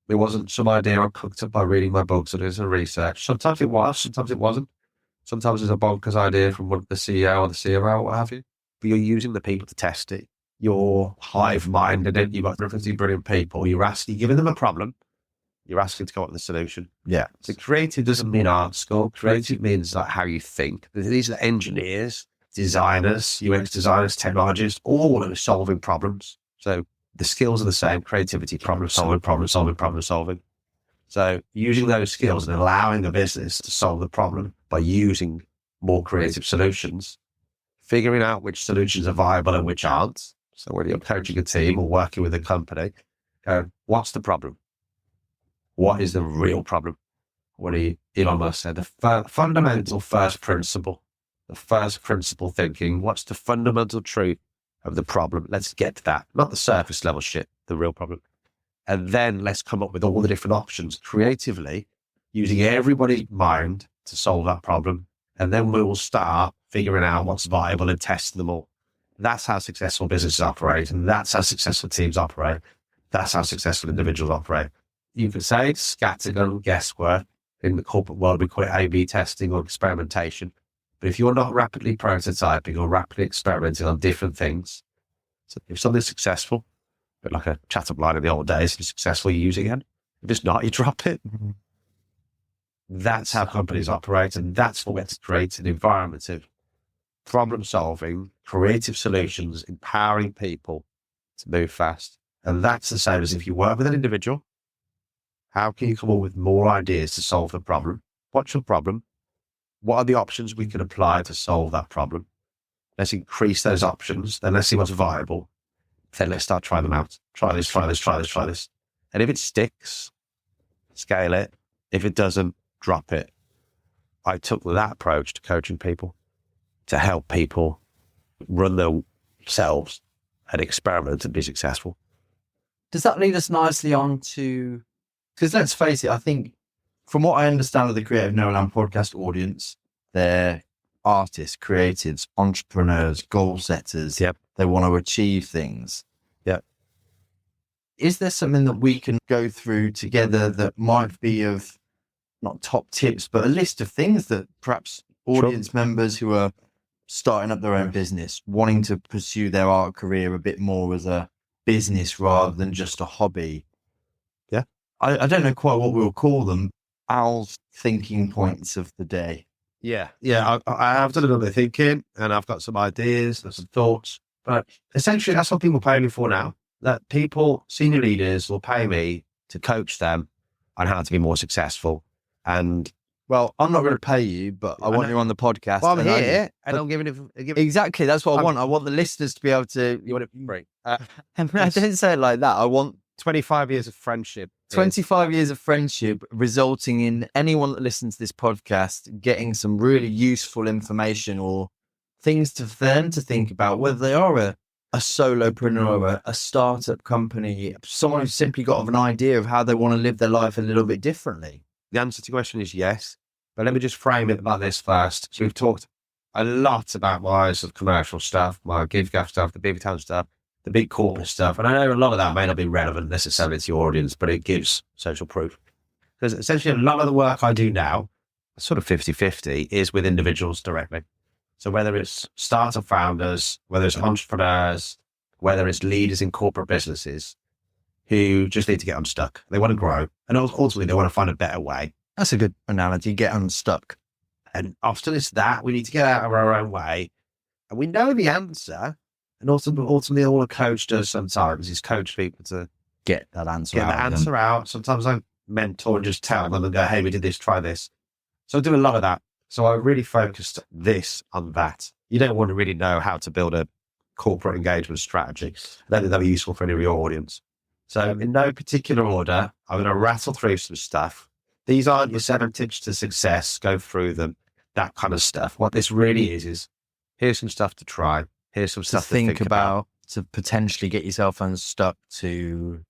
It wasn't some idea I cooked up by reading my books or doing some research. Sometimes it was, sometimes it wasn't. Sometimes it's a bonkers idea from the CEO or the CMO or what have you. But you're using the people to test it. You're hive-minded it. You've got 50 brilliant people. You're giving them a problem. You're asking to come up with a solution. Yeah. So creative doesn't mean art school. Creative means like how you think. These are engineers, designers, UX designers, technologists, all are solving problems. So the skills are the same: creativity, problem solving. So using those skills and allowing a business to solve the problem by using more creative solutions, figuring out which solutions are viable and which aren't. So whether you're coaching a team or working with a company, what's the problem? What is the real problem? What Elon Musk said, the fundamental first principle thinking. What's the fundamental truth of the problem? Let's get to that. Not the surface level shit, the real problem. And then let's come up with all the different options creatively, using everybody's mind to solve that problem. And then we will start figuring out what's viable and testing them all. That's how successful businesses operate. And that's how successful teams operate. That's how successful individuals operate. You could say it's scattergun guesswork. In the corporate world, we call it A/B testing or experimentation. But if you're not rapidly prototyping or rapidly experimenting on different things, so if something's successful, a bit like a chat-up line in the old days, if it's successful, you use it again. If it's not, you drop it. Mm-hmm. That's how companies operate. And that's what creates an environment of problem solving, creative solutions, empowering people to move fast. And that's the same as if you work with an individual. How can you come up with more ideas to solve the problem? What's your problem? What are the options we can apply to solve that problem? Let's increase those options. Then let's see what's viable. Then let's start trying them out. Try this, try this, try this, try this. And if it sticks, scale it. If it doesn't, drop it. I took that approach to coaching people, to help people run themselves and experiment and be successful. Does that lead us nicely on to, because let's face it, I think from what I understand of the Creative No Land podcast audience, they're artists, creatives, entrepreneurs, goal setters. Yep. They want to achieve things. Yep. Is there something that we can go through together that might be of not top tips, but a list of things that perhaps audience members who are starting up their own business, wanting to pursue their art career a bit more as a business rather than just a hobby? Yeah. I don't know quite what we'll call them. Al's thinking points of the day. Yeah. I have done a little bit of thinking and I've got some ideas and some thoughts, but essentially that's what people pay me for now. That people, senior leaders, will pay me to coach them on how to be more successful. And well, I'm not going to pay you, but I want you on the podcast. well, I'm here and I'm giving it. Exactly. That's what I want. I want the listeners to be able to. You want it free? I didn't say it like that. I want 25 years of friendship. 25 years of friendship resulting in anyone that listens to this podcast getting some really useful information or things for them to think about, whether they are a solopreneur, a startup company, someone who's simply got an idea of how they want to live their life a little bit differently. The answer to your question is yes, but let me just frame it like this first. So we've talked a lot about my sort of commercial stuff, my giffgaff stuff, the Beavertown stuff, the big corporate stuff. And I know a lot of that may not be relevant necessarily to your audience, but it gives social proof. Because essentially a lot of the work I do now, sort of 50-50, is with individuals directly. So whether it's startup founders, whether it's entrepreneurs, whether it's leaders in corporate businesses who just need to get unstuck. They want to grow. And ultimately they want to find a better way. That's a good analogy, get unstuck. And often it's that we need to get out of our own way. And we know the answer. And ultimately all a coach does sometimes is coach people to get that answer out. Sometimes I mentor and just tell them and go, hey, we did this, try this. So I do a lot of that. So I really focused this on that. You don't want to really know how to build a corporate engagement strategy. I don't think that'll be useful for any of your audience. So in no particular order, I'm going to rattle through some stuff. These aren't your 7 tips to success. Go through them, that kind of stuff. What this really is here's some stuff to try. Here's some stuff to think about. To potentially get yourself unstuck, to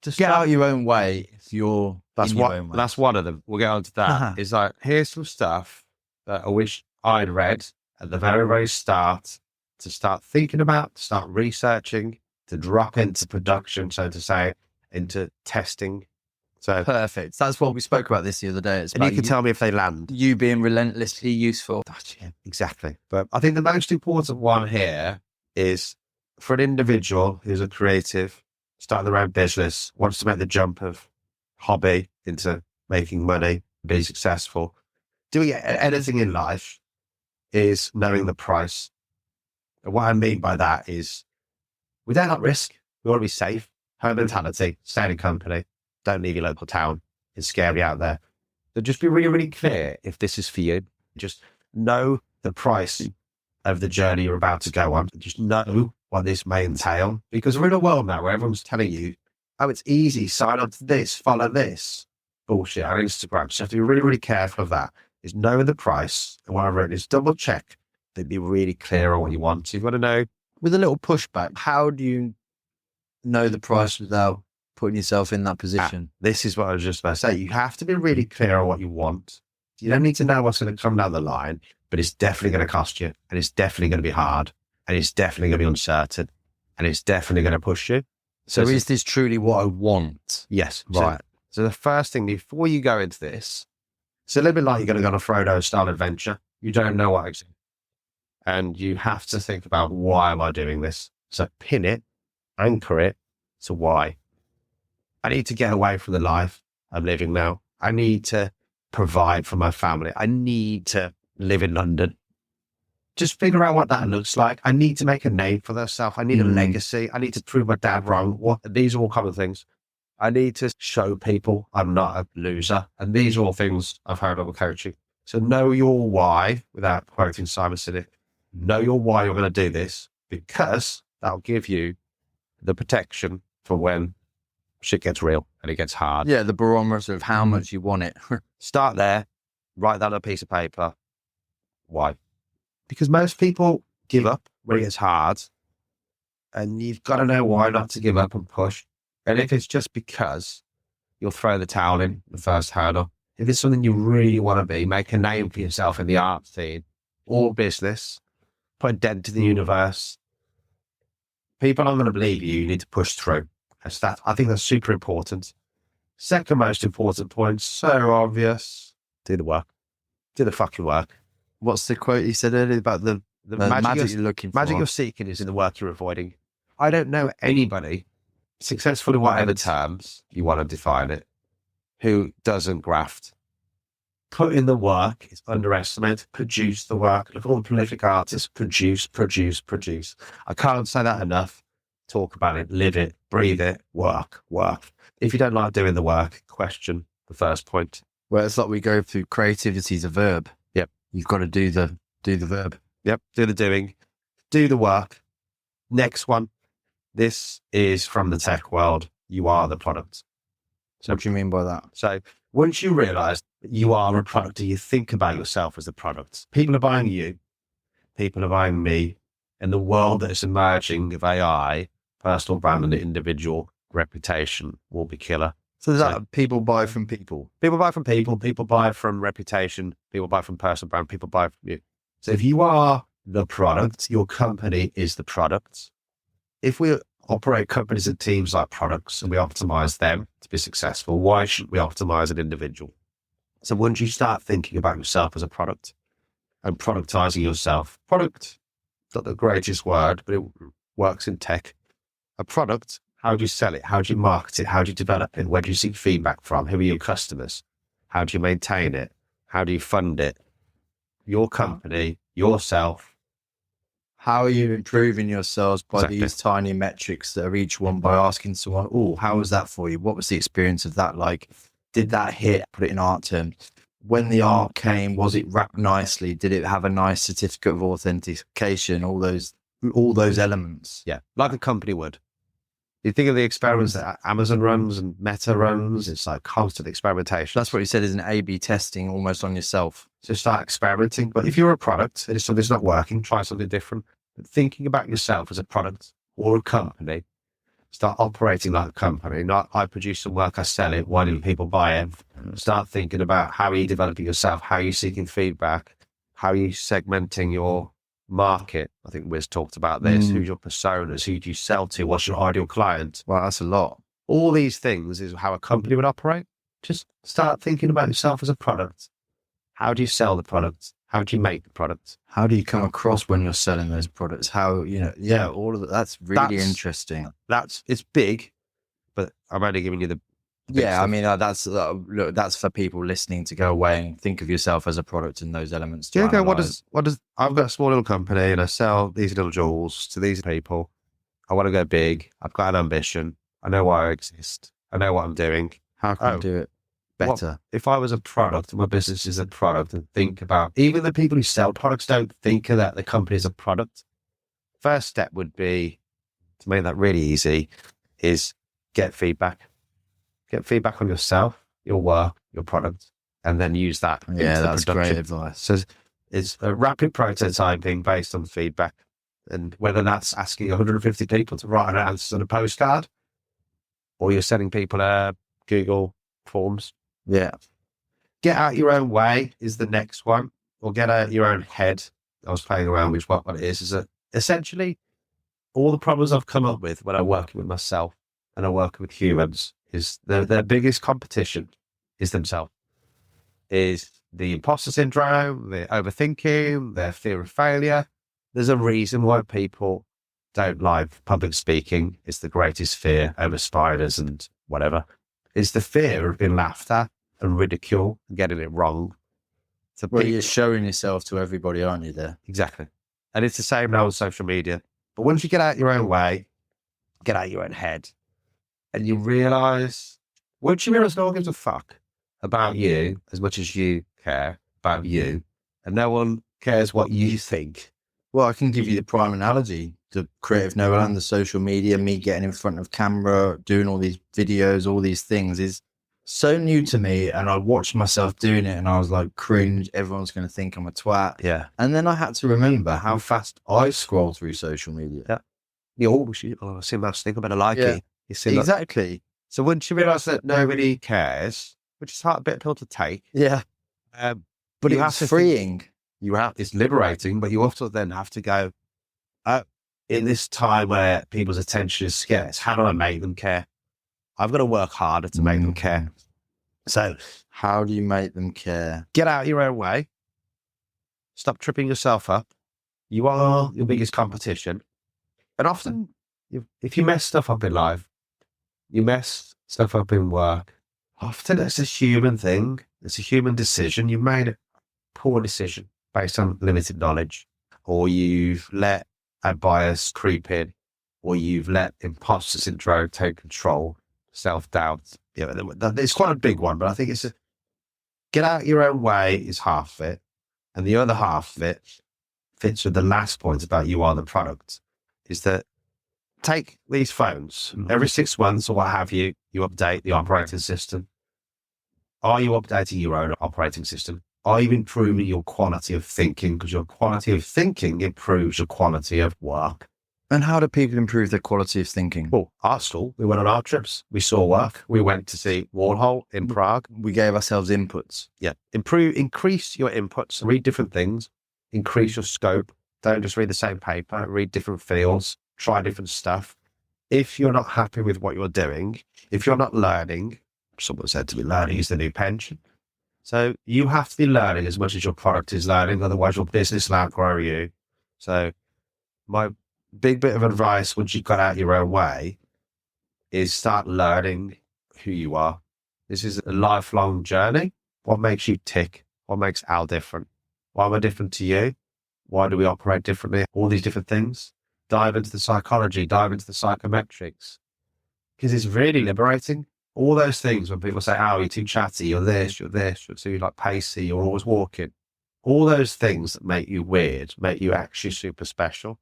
just get out your own way. If you're that's one of them. We'll get on to that. Is like, here's some stuff that I wish I'd read at the very, very start to start thinking about, to start researching, to drop into production, so to say, into testing. So perfect. That's what we spoke about this the other day. And you can tell me if they land. You being relentlessly useful. Yeah, exactly. But I think the most important one here is for an individual who's a creative, starting their own business, wants to make the jump of hobby into making money, being successful, doing anything in life, is knowing the price. And what I mean by that is we don't like risk. We want to be safe. Home mentality, stay in a company. Don't leave your local town. It's scary out there. So just be really, really clear if this is for you. Just know the price of the journey you're about to go on. Just know what this may entail. Because we're in a world now where everyone's telling you, oh, it's easy, sign up to this, follow this. Bullshit on Instagram. So you have to be really, really careful of that. Is knowing the price. And what I've written is double check that be really clear on what you want. So you've got to know. With a little pushback, how do you know the price without putting yourself in that position? This is what I was just about to say. You have to be really clear on what you want. You don't need to know what's going to come down the line, but it's definitely going to cost you, and it's definitely going to be hard, and it's definitely going to be uncertain, and it's definitely going to push you. So is this truly what I want? Yes. Right. So the first thing before you go into this, it's a little bit like you're going to go on a Frodo style adventure. You don't know what it's, and you have to think about, why am I doing this? So pin it, anchor it to why. I need to get away from the life I'm living now. I need to provide for my family. I need to live in London. Just figure out what that looks like. I need to make a name for myself. I need a legacy. I need to prove my dad wrong. These are all common things. I need to show people I'm not a loser. And these are all things I've heard over coaching. So know your why, without quoting Simon Sinek. Know your why you're going to do this, because that'll give you the protection for when shit gets real and it gets hard. Yeah, the barometer of how much you want it. Start there. Write that on a piece of paper. Why? Because most people give up when it gets hard, and you've got to know why not to give up and push. And if it's just because you'll throw the towel in the first hurdle, if it's something you really want to be, make a name for yourself in the art scene or business, put a dent in the universe, people aren't going to believe you. You need to push through. I think that's super important. Second most important point, so obvious, do the work. Do the fucking work. What's the quote you said earlier about the magic you're looking for? Magic you're seeking is in the work you're avoiding. I don't know anybody successful in whatever terms you want to define it who doesn't graft. Put in the work is underestimated. Produce the work. Look at all the prolific artists. Produce. I can't say that enough. Talk about it, live it, breathe it, work. If you don't like doing the work, question the first point. Well, it's like we go through creativity is a verb. Yep. You've got to do the verb. Yep. Do the doing. Do the work. Next one. This is from the tech world. You are the product. So what do you mean by that? So once you realize that you are a product, you think about yourself as a product. People are buying you. People are buying me. In the world that is emerging of AI, personal brand and individual reputation will be killer. So that people buy from people. People buy from people. People buy from reputation. People buy from personal brand. People buy from you. So if you are the product, your company is the product. If we operate companies and teams like products and we optimize them to be successful, why shouldn't we optimize an individual? So once you start thinking about yourself as a product and productizing yourself, product, not the greatest word, but it works in tech. A product, how do you sell it? How do you market it? How do you develop it? Where do you seek feedback from? Who are your customers? How do you maintain it? How do you fund it? Your company, yourself. How are you improving yourselves by these tiny metrics that are each one by asking someone, oh, how was that for you? What was the experience of that like? Did that hit? Put it in art terms. When the art came, was it wrapped nicely? Did it have a nice certificate of authentication? All those elements. Yeah, like a company would. You think of the experiments that Amazon runs and Meta runs, it's like constant experimentation. That's what you said is an A/B testing almost on yourself. So start experimenting. But if you're a product and something's not working, try something different. But thinking about yourself as a product or a company, start operating like a company. Not I produce some work, I sell it. Why do people buy it? Start thinking about how are you developing yourself? How are you seeking feedback? How are you segmenting your market? I think Wiz talked about this. Who's your personas? Who do you sell to? What's your ideal client? Well, that's a lot. All these things is how a company would operate. Just start thinking about yourself as a product. How do you sell the product? How do you make the product? How do you come across when you're selling those products? How, all of that. That's really interesting. It's big, but I'm only giving you the Yeah, I mean, that's for people listening to go away and think of yourself as a product in those elements. Yeah, okay, what does, I've got a small little company and I sell these little jewels to these people. I want to go big. I've got an ambition. I know why I exist. I know what I'm doing. How can I do it better? If I was a product, my business is a product, and think about, even the people who sell products don't think of that the company is a product. First step would be, to make that really easy, is get feedback. Get feedback on yourself, your work, your product, and then use that. Yeah, that's great advice. So it's a rapid prototyping based on feedback. And whether that's asking 150 people to write an answer on a postcard, or you're sending people Google Forms. Yeah. Get out your own way is the next one, or get out your own head. I was playing around with what it is that essentially all the problems I've come up with when I'm working with myself and I'm working with humans is their biggest competition is themselves. Is the imposter syndrome, the overthinking, their fear of failure. There's a reason why people don't like public speaking. It's the greatest fear over spiders and whatever. It's the fear of being laughed at. and ridicule and getting it wrong. So Well, you're showing yourself to everybody, aren't you, there? Exactly. And it's the same now on social media. But once you get out your own way, get out your own head, and you realise, once you realise no one gives a fuck about you as much as you care about you, and no one cares what you think. Well, I can give you the prime analogy. The creative Noel and the social media, me getting in front of camera, doing all these videos, all these things is so new to me. And I watched myself doing it and I was like, cringe. Everyone's going to think I'm a twat. Yeah. And then I had to remember how fast I scroll through social media. Yeah. I see my thing, I better like it. You see exactly. That? So once you realise that nobody cares, which is hard, a bit of pill to take. Yeah. But it's freeing. It's liberating, but you also then have to go, in this time where people's attention is scarce, how do I make them care? I've got to work harder to make them care. So how do you make them care? Get out your own way. Stop tripping yourself up. You are your biggest competition. And often, if you mess stuff up in life, you mess stuff up in work, often it's a human thing. It's a human decision. You made a poor decision based on limited knowledge, or you've let a bias creep in, or you've let imposter syndrome take control, self-doubt. It's quite a big one, but I think get out your own way is half of it. And the other half of it fits with the last point about you are the product, is that take these phones every 6 months or what have you, you update the operating system. Are you updating your own operating system? Are you improving your quality of thinking? Because your quality of thinking improves your quality of work. And how do people improve their quality of thinking? Well, our school, we went on our trips. We saw work. We went to see Warhol in Prague. We gave ourselves inputs. Yeah. Increase your inputs. Read different things. Increase your scope. Don't just read the same paper. Read different fields. Try different stuff. If you're not happy with what you're doing, if you're not learning, someone said to me, learning is the new pension. So you have to be learning as much as your product is learning. Otherwise, your business will outgrow you. So my big bit of advice, once you've got out your own way, is start learning who you are. This is a lifelong journey. What makes you tick? What makes Al different? Why am I different to you? Why do we operate differently? All these different things. Dive into the psychology, dive into the psychometrics, because it's really liberating. All those things when people say, oh, you're too chatty, you're too like pacey, you're always walking. All those things that make you weird, make you actually super special.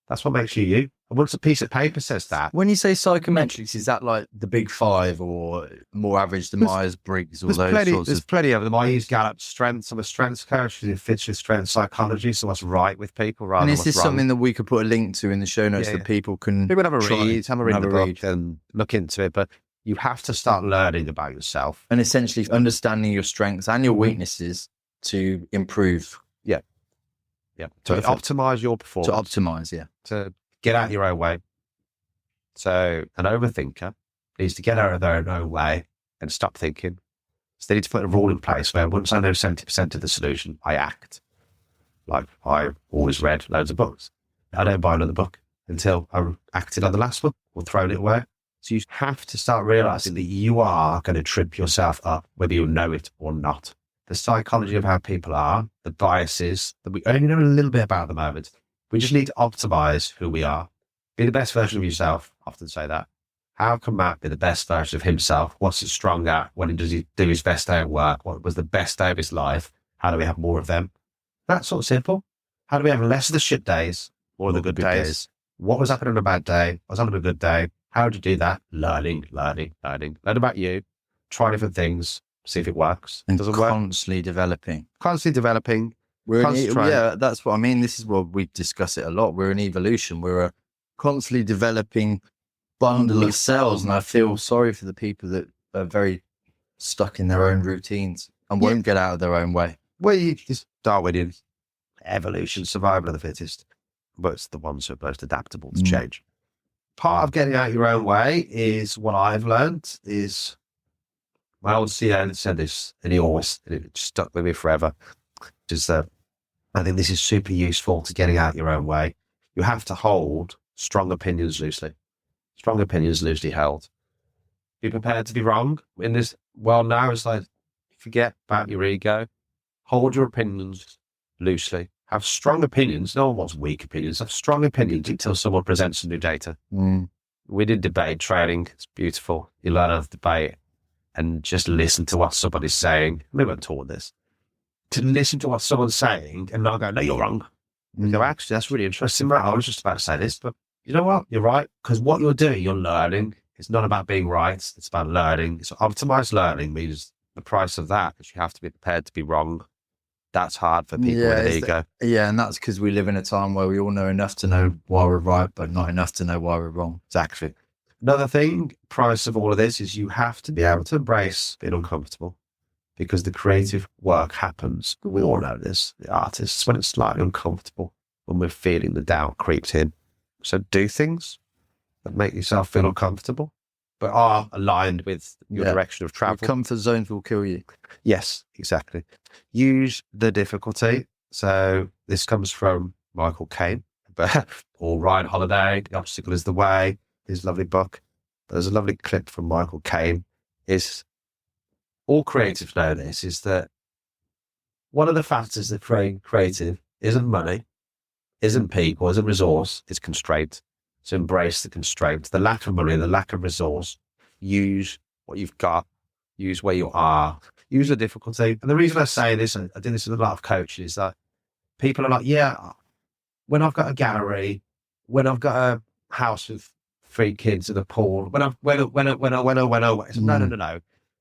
That's what makes you you. And once a piece of paper says that. When you say psychometrics, is that like the big five or more average, the Myers-Briggs, or those sorts There's plenty of them. I use Gallup's strengths. I'm a strengths coach. It fits with strength psychology. So what's right with people rather than what's wrong. And is this something that we could put a link to in the show notes that people can have a read, have a read the book and look into it. But you have to start learning about yourself. And essentially understanding your strengths and your weaknesses to improve. Yeah. Yeah. To optimize your performance. To get out your own way. So an overthinker needs to get out of their own way and stop thinking. So they need to put a rule in place where once I know 70% of the solution, I act. Like I always read loads of books. I don't buy another book until I acted on the last one or thrown it away. So you have to start realizing that you are going to trip yourself up, whether you know it or not. The psychology of how people are, the biases that we only know a little bit about at the moment. We just need to optimize who we are. Be the best version of yourself. I often say that. How can Matt be the best version of himself? What's he strong at? When does he do his best day at work? What was the best day of his life? How do we have more of them? That's sort of simple. How do we have less of the shit days, more of the good days? What was happening on a bad day? What's on a good day? How do you do that? Learning. Learn about you. Try different things. See if it works. And doesn't work. Constantly developing. Yeah, that's what I mean. This is what we discuss it a lot. We're an evolution. We're a constantly developing bundle of cells. And I feel sorry for the people that are very stuck in their own routines and won't get out of their own way. Well, it's Darwinian evolution, survival of the fittest. But it's the ones who are most adaptable to change. Part of getting out your own way is what I've learned is my old CEO said this, and it stuck with me forever. Is that I think this is super useful to getting out your own way. You have to hold strong opinions loosely. Strong opinions loosely held. Be prepared to be wrong in this Well, now it's like, forget about your ego. Hold your opinions loosely. Have strong opinions. No one wants weak opinions. Have strong opinions until someone presents some new data. We did debate training. It's beautiful. You learn how to debate and just listen to what somebody's saying. Maybe I'm taught this. To listen to what someone's saying and not go, no, you're wrong. You go, actually, that's really interesting, Matt. I was just about to say this, but you know what? You're right. Because what you're doing, you're learning. It's not about being right. It's about learning. So optimized learning means the price of that is you have to be prepared to be wrong. That's hard for people with an ego. And that's because we live in a time where we all know enough to know why we're right, but not enough to know why we're wrong. Exactly. Another thing, price of all of this is you have to be able to embrace being uncomfortable because the creative work happens. We all know this, the artists, when it's slightly uncomfortable, when we're feeling the doubt creeps in. So do things that make yourself feel uncomfortable, but are aligned with your direction of travel. Your comfort zones will kill you. Yes, exactly. Use the difficulty. So this comes from Michael Caine, but or Ryan Holiday, The Obstacle is the Way, his lovely book. There's a lovely clip from Michael Caine. Is all creatives know this, is that one of the factors that create creative isn't money, isn't people, isn't resource, it's constraint. So embrace the constraint, the lack of money, the lack of resource. Use what you've got, use where you are, use the difficulty. And the reason I say this, and I do this with a lot of coaches, is that people are like, yeah, when I've got a gallery, when I've got a house with 3 kids and a pool, no.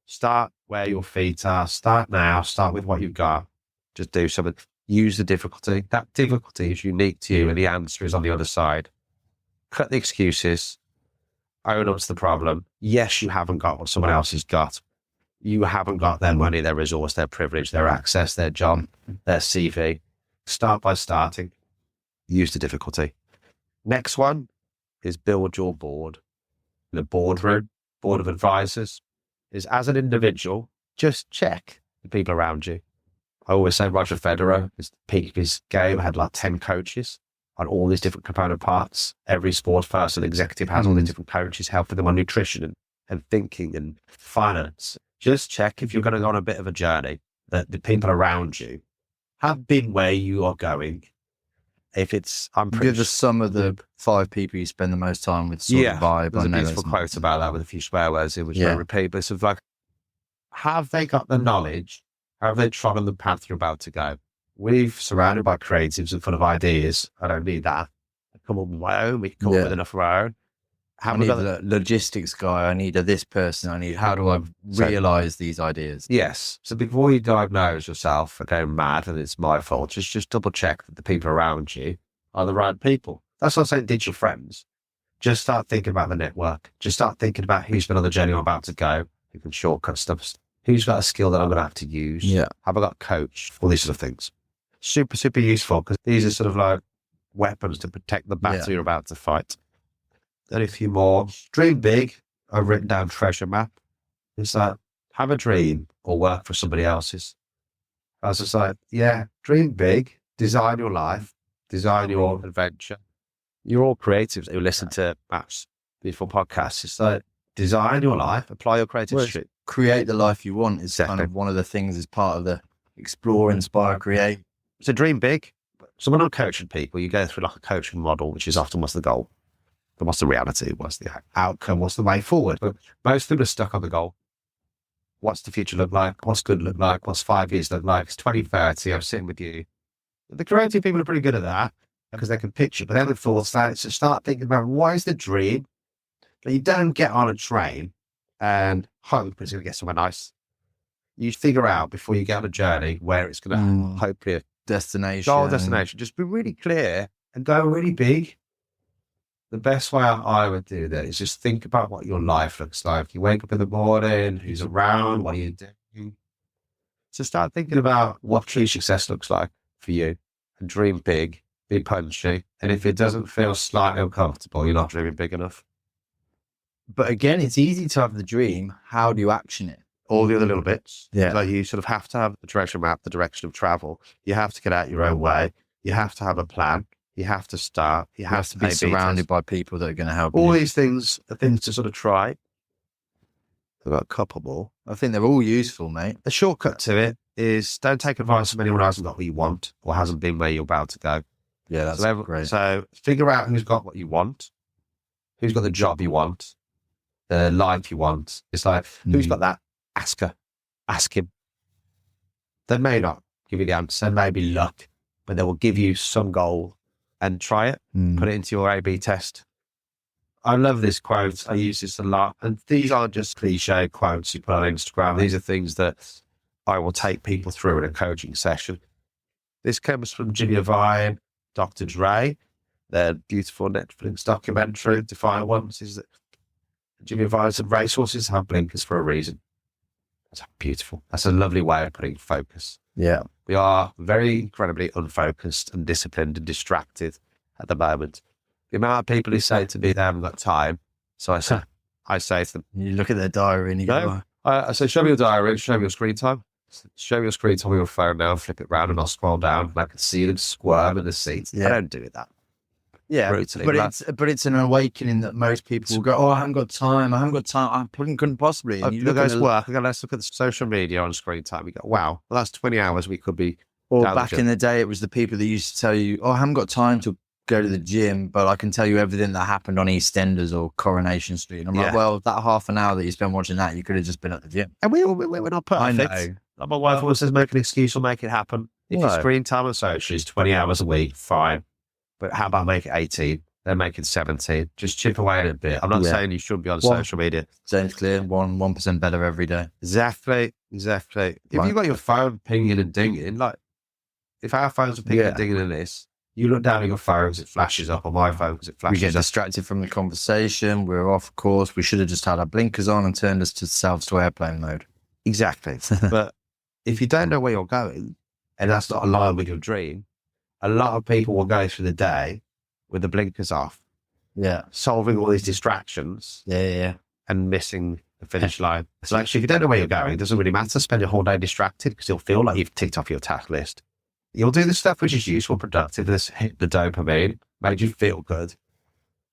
Start where your feet are. Start now. Start with what you've got. Just do something. Use the difficulty. That difficulty is unique to you, and the answer is on the other side. Cut the excuses. Own up to the problem. Yes, you haven't got what someone else has got. You haven't got their money, their resource, their privilege, their access, their job, their CV. Start by starting. Use the difficulty. Next one is build your board. The boardroom, board of advisors, is as an individual, just check the people around you. I always say Roger Federer, at the peak of his game, had like 10 coaches on all these different component parts. Every sports person, executive has all these different coaches helping them on nutrition and thinking and finance. Just check if you're going to go on a bit of a journey that the people around you have been where you are going. If it's, I'm pretty Give us some of the 5 people you spend the most time with sort of vibe. There's a beautiful quote about that with a few swear words in which I repeat, but it's like, have they got the knowledge? Have they trodden the path you're about to go? We've surrounded by creatives and full of ideas. I don't need that. I come up with my own. We can come up with enough of our own. I need a logistics guy. I need this person. I need, how do I realize these ideas? Yes. So before you diagnose yourself for going mad and it's my fault, just double check that the people around you are the right people. That's what I'm saying, digital friends. Just start thinking about the network. Just start thinking about who's been on the journey I'm about to go, who can shortcut stuff. Who's got a skill that I'm going to have to use? Have I got a coach? All these sort of things. Super, super useful because these are sort of like weapons to protect the battle you're about to fight. And a few more. Dream big. I've written down treasure map. It's like, have a dream or work for somebody else's. I was just like, dream big, design your life, design your adventure. You're all creatives who listen to Matt's beautiful podcasts. It's like, design your life, apply your creativity. Create the life you want is kind of one of the things as part of the explore, inspire, create. So dream big. So when I'm coaching people, you go through like a coaching model, which is often what's the goal. But what's the reality? What's the outcome? What's the way forward? But most people are stuck on the goal. What's the future look like? What's good look like? What's 5 years look like? It's 2030. I'm sitting with you. The creative people are pretty good at that because they can picture. But then the fourth stage is to start thinking about what is the dream that you don't get on a train and hope it's going to get somewhere nice. You figure out before you get on a journey where it's going to hopefully destination. Goal destination. Just be really clear and go really big. The best way I would do that is just think about what your life looks like. You wake up in the morning, who's around, what are you doing? So start thinking about what true success looks like for you and dream big, be punchy. And if it doesn't feel slightly uncomfortable, you're not dreaming big enough. But again, it's easy to have the dream. How do you action it? All the other little bits. Yeah. So you sort of have to have the direction map, the direction of travel. You have to get out your own way. You have to have a plan. You have to start. You have to be surrounded by people that are going to help you. All you. these things are things to sort of try. I've got a couple more. I think they're all useful, mate. The shortcut to it is don't take advice from anyone who hasn't got what you want or hasn't been where you're about to go. Yeah, that's great. So figure out who's got what you want, who's got the job you want, the life you want. It's like, who's got that? Ask her. Ask him. They may not give you the answer, maybe luck, but they will give you some goal and try it, put it into your A/B test. I love this quote. I use this a lot. And these aren't just cliche quotes you put on Instagram. These are things that I will take people through in a coaching session. This comes from Jimmy Iovine, Dr. Dre, their beautiful Netflix documentary, Define Once, is that Jimmy Iovine said racehorses have blinkers for a reason. That's beautiful. That's a lovely way of putting focus. Yeah. We are very incredibly unfocused and disciplined and distracted at the moment. The amount of people who say to me they haven't got time. So I say to them, you look at their diary and you go, I say, show me your diary, show me your screen time. Show me your screen time on your phone now, flip it round and I'll scroll down and I can see them squirm in the seats. Yeah. I don't do that. Yeah, brutally, but it's an awakening that most people will go, oh, I haven't got time. I couldn't possibly. And look at work. Let's look at the social media on screen time. We go, wow, well, that's 20 hours we could be. Or back in the day, it was the people that used to tell you, oh, I haven't got time to go to the gym, but I can tell you everything that happened on EastEnders or Coronation Street. And I'm like, well, that half an hour that you spent watching that, you could have just been at the gym. And we're not perfect. I know. Like my wife always says, make an excuse or make it happen. If your screen time on social is 20 hours a week, fine. But how about make it 18? Then make it 17. Just chip away at it a bit. I'm not saying you shouldn't be on social media. James Clear, 1% better every day. Exactly. If you've got your phone pinging and dinging, like if our phones are pinging and dinging in this, you look down at your phone because it flashes up on my phone because it flashes up. We get distracted from the conversation. We're off course. We should have just had our blinkers on and turned us to self to airplane mode. Exactly. But if you don't know where you're going and that's not aligned with your dream, a lot of people will go through the day with the blinkers off. Yeah. Solving all these distractions. Yeah. And missing the finish line. So actually, if you don't know where you're going, it doesn't really matter. Spend your whole day distracted because you'll feel like you've ticked off your task list. You'll do the stuff which is useful, productive, this hit the dopamine, made you feel good.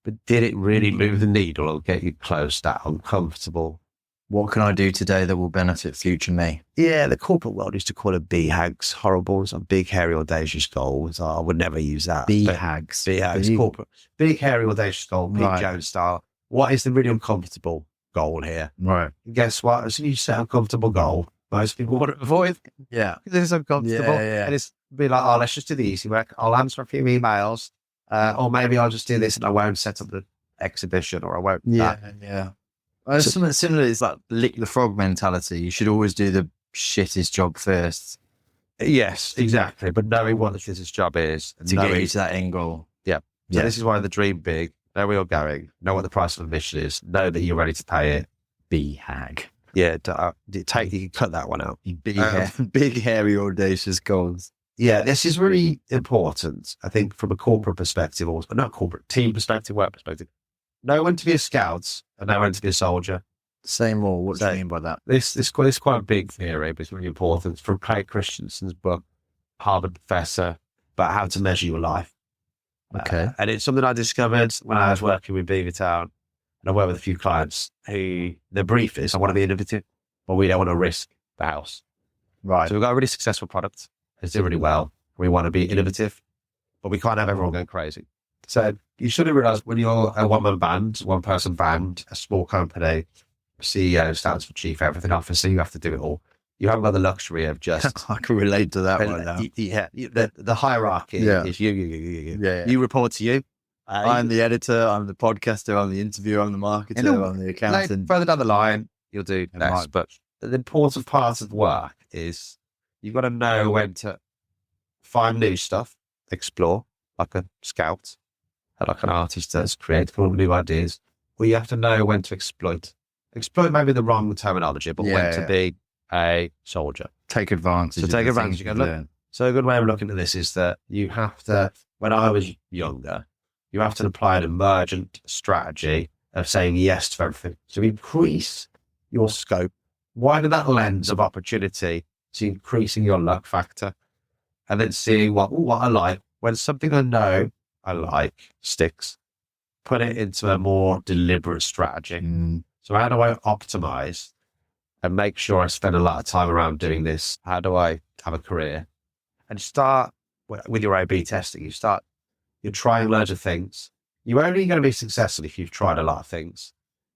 But did it really move the needle or get you close, that uncomfortable? What can I do today that will benefit future me? Yeah, the corporate world used to call it BHAGs, horrible. It's like big, hairy, audacious goals. I would never use that. BHAGs, corporate. Big, hairy, audacious goal, Pete Jones style. What is the really uncomfortable goal here? Right. And guess what? As soon as you set a uncomfortable goal, most people want to avoid. Yeah. Because it's uncomfortable. Yeah. And it's be like, oh, let's just do the easy work. I'll answer a few emails. Or maybe I'll just do this and I won't set up the exhibition or I won't. Yeah. Something similar is like lick the frog mentality. You should always do the shittest job first. Yes, exactly. But knowing what the shittest job is. To get you to that end goal. Yeah. So this is why the dream big. Know where you're going. Know what the price of admission is. Know that you're ready to pay it. BHAG. Yeah. You can cut that one out. Big, hairy, audacious goals. Yeah, this is really important. I think from a corporate perspective, also, but not corporate, team perspective, work perspective. Know when to be a scout and know when to be a soldier. Say more. What do you mean by that? This is quite a big theory, but it's really important. It's from Craig Christensen's book, Harvard Professor, about how to measure your life. Okay. And it's something I discovered when I was working with Beavertown. And I work with a few clients who the brief is, I want to be innovative, but we don't want to risk the house. Right. So we've got a really successful product. It's doing really well. We want to be innovative, but we can't have everyone going crazy. So you should have realized when you're a one-man band, one-person band, a small company, CEO stands for Chief Everything Officer, you have to do it all. You haven't got the luxury of just... I can relate to that right now. Yeah, the hierarchy is you. You report to you. I'm the editor, I'm the podcaster, I'm the interviewer, I'm the marketer, I'm the accountant. Further down the line, you'll do less. But the important part of work is you've got to know when to find new stuff, explore, like a scout, like an artist that's creative with new ideas, or you have to know when to exploit. Exploit may be the wrong terminology, but when to be a soldier. Take advantage. So take advantage. So a good way of looking at this is that you have to, when I was younger, you have to apply an emergent strategy of saying yes to everything. So increase your scope, widen that lens of opportunity to increasing your luck factor, and then seeing what I like. When something I know I like sticks, put it into a more deliberate strategy. So how do I optimize and make sure I spend a lot of time around doing this. How do I have a career? And start with your A/B testing. You're trying loads of things. You're only going to be successful if you've tried a lot of things.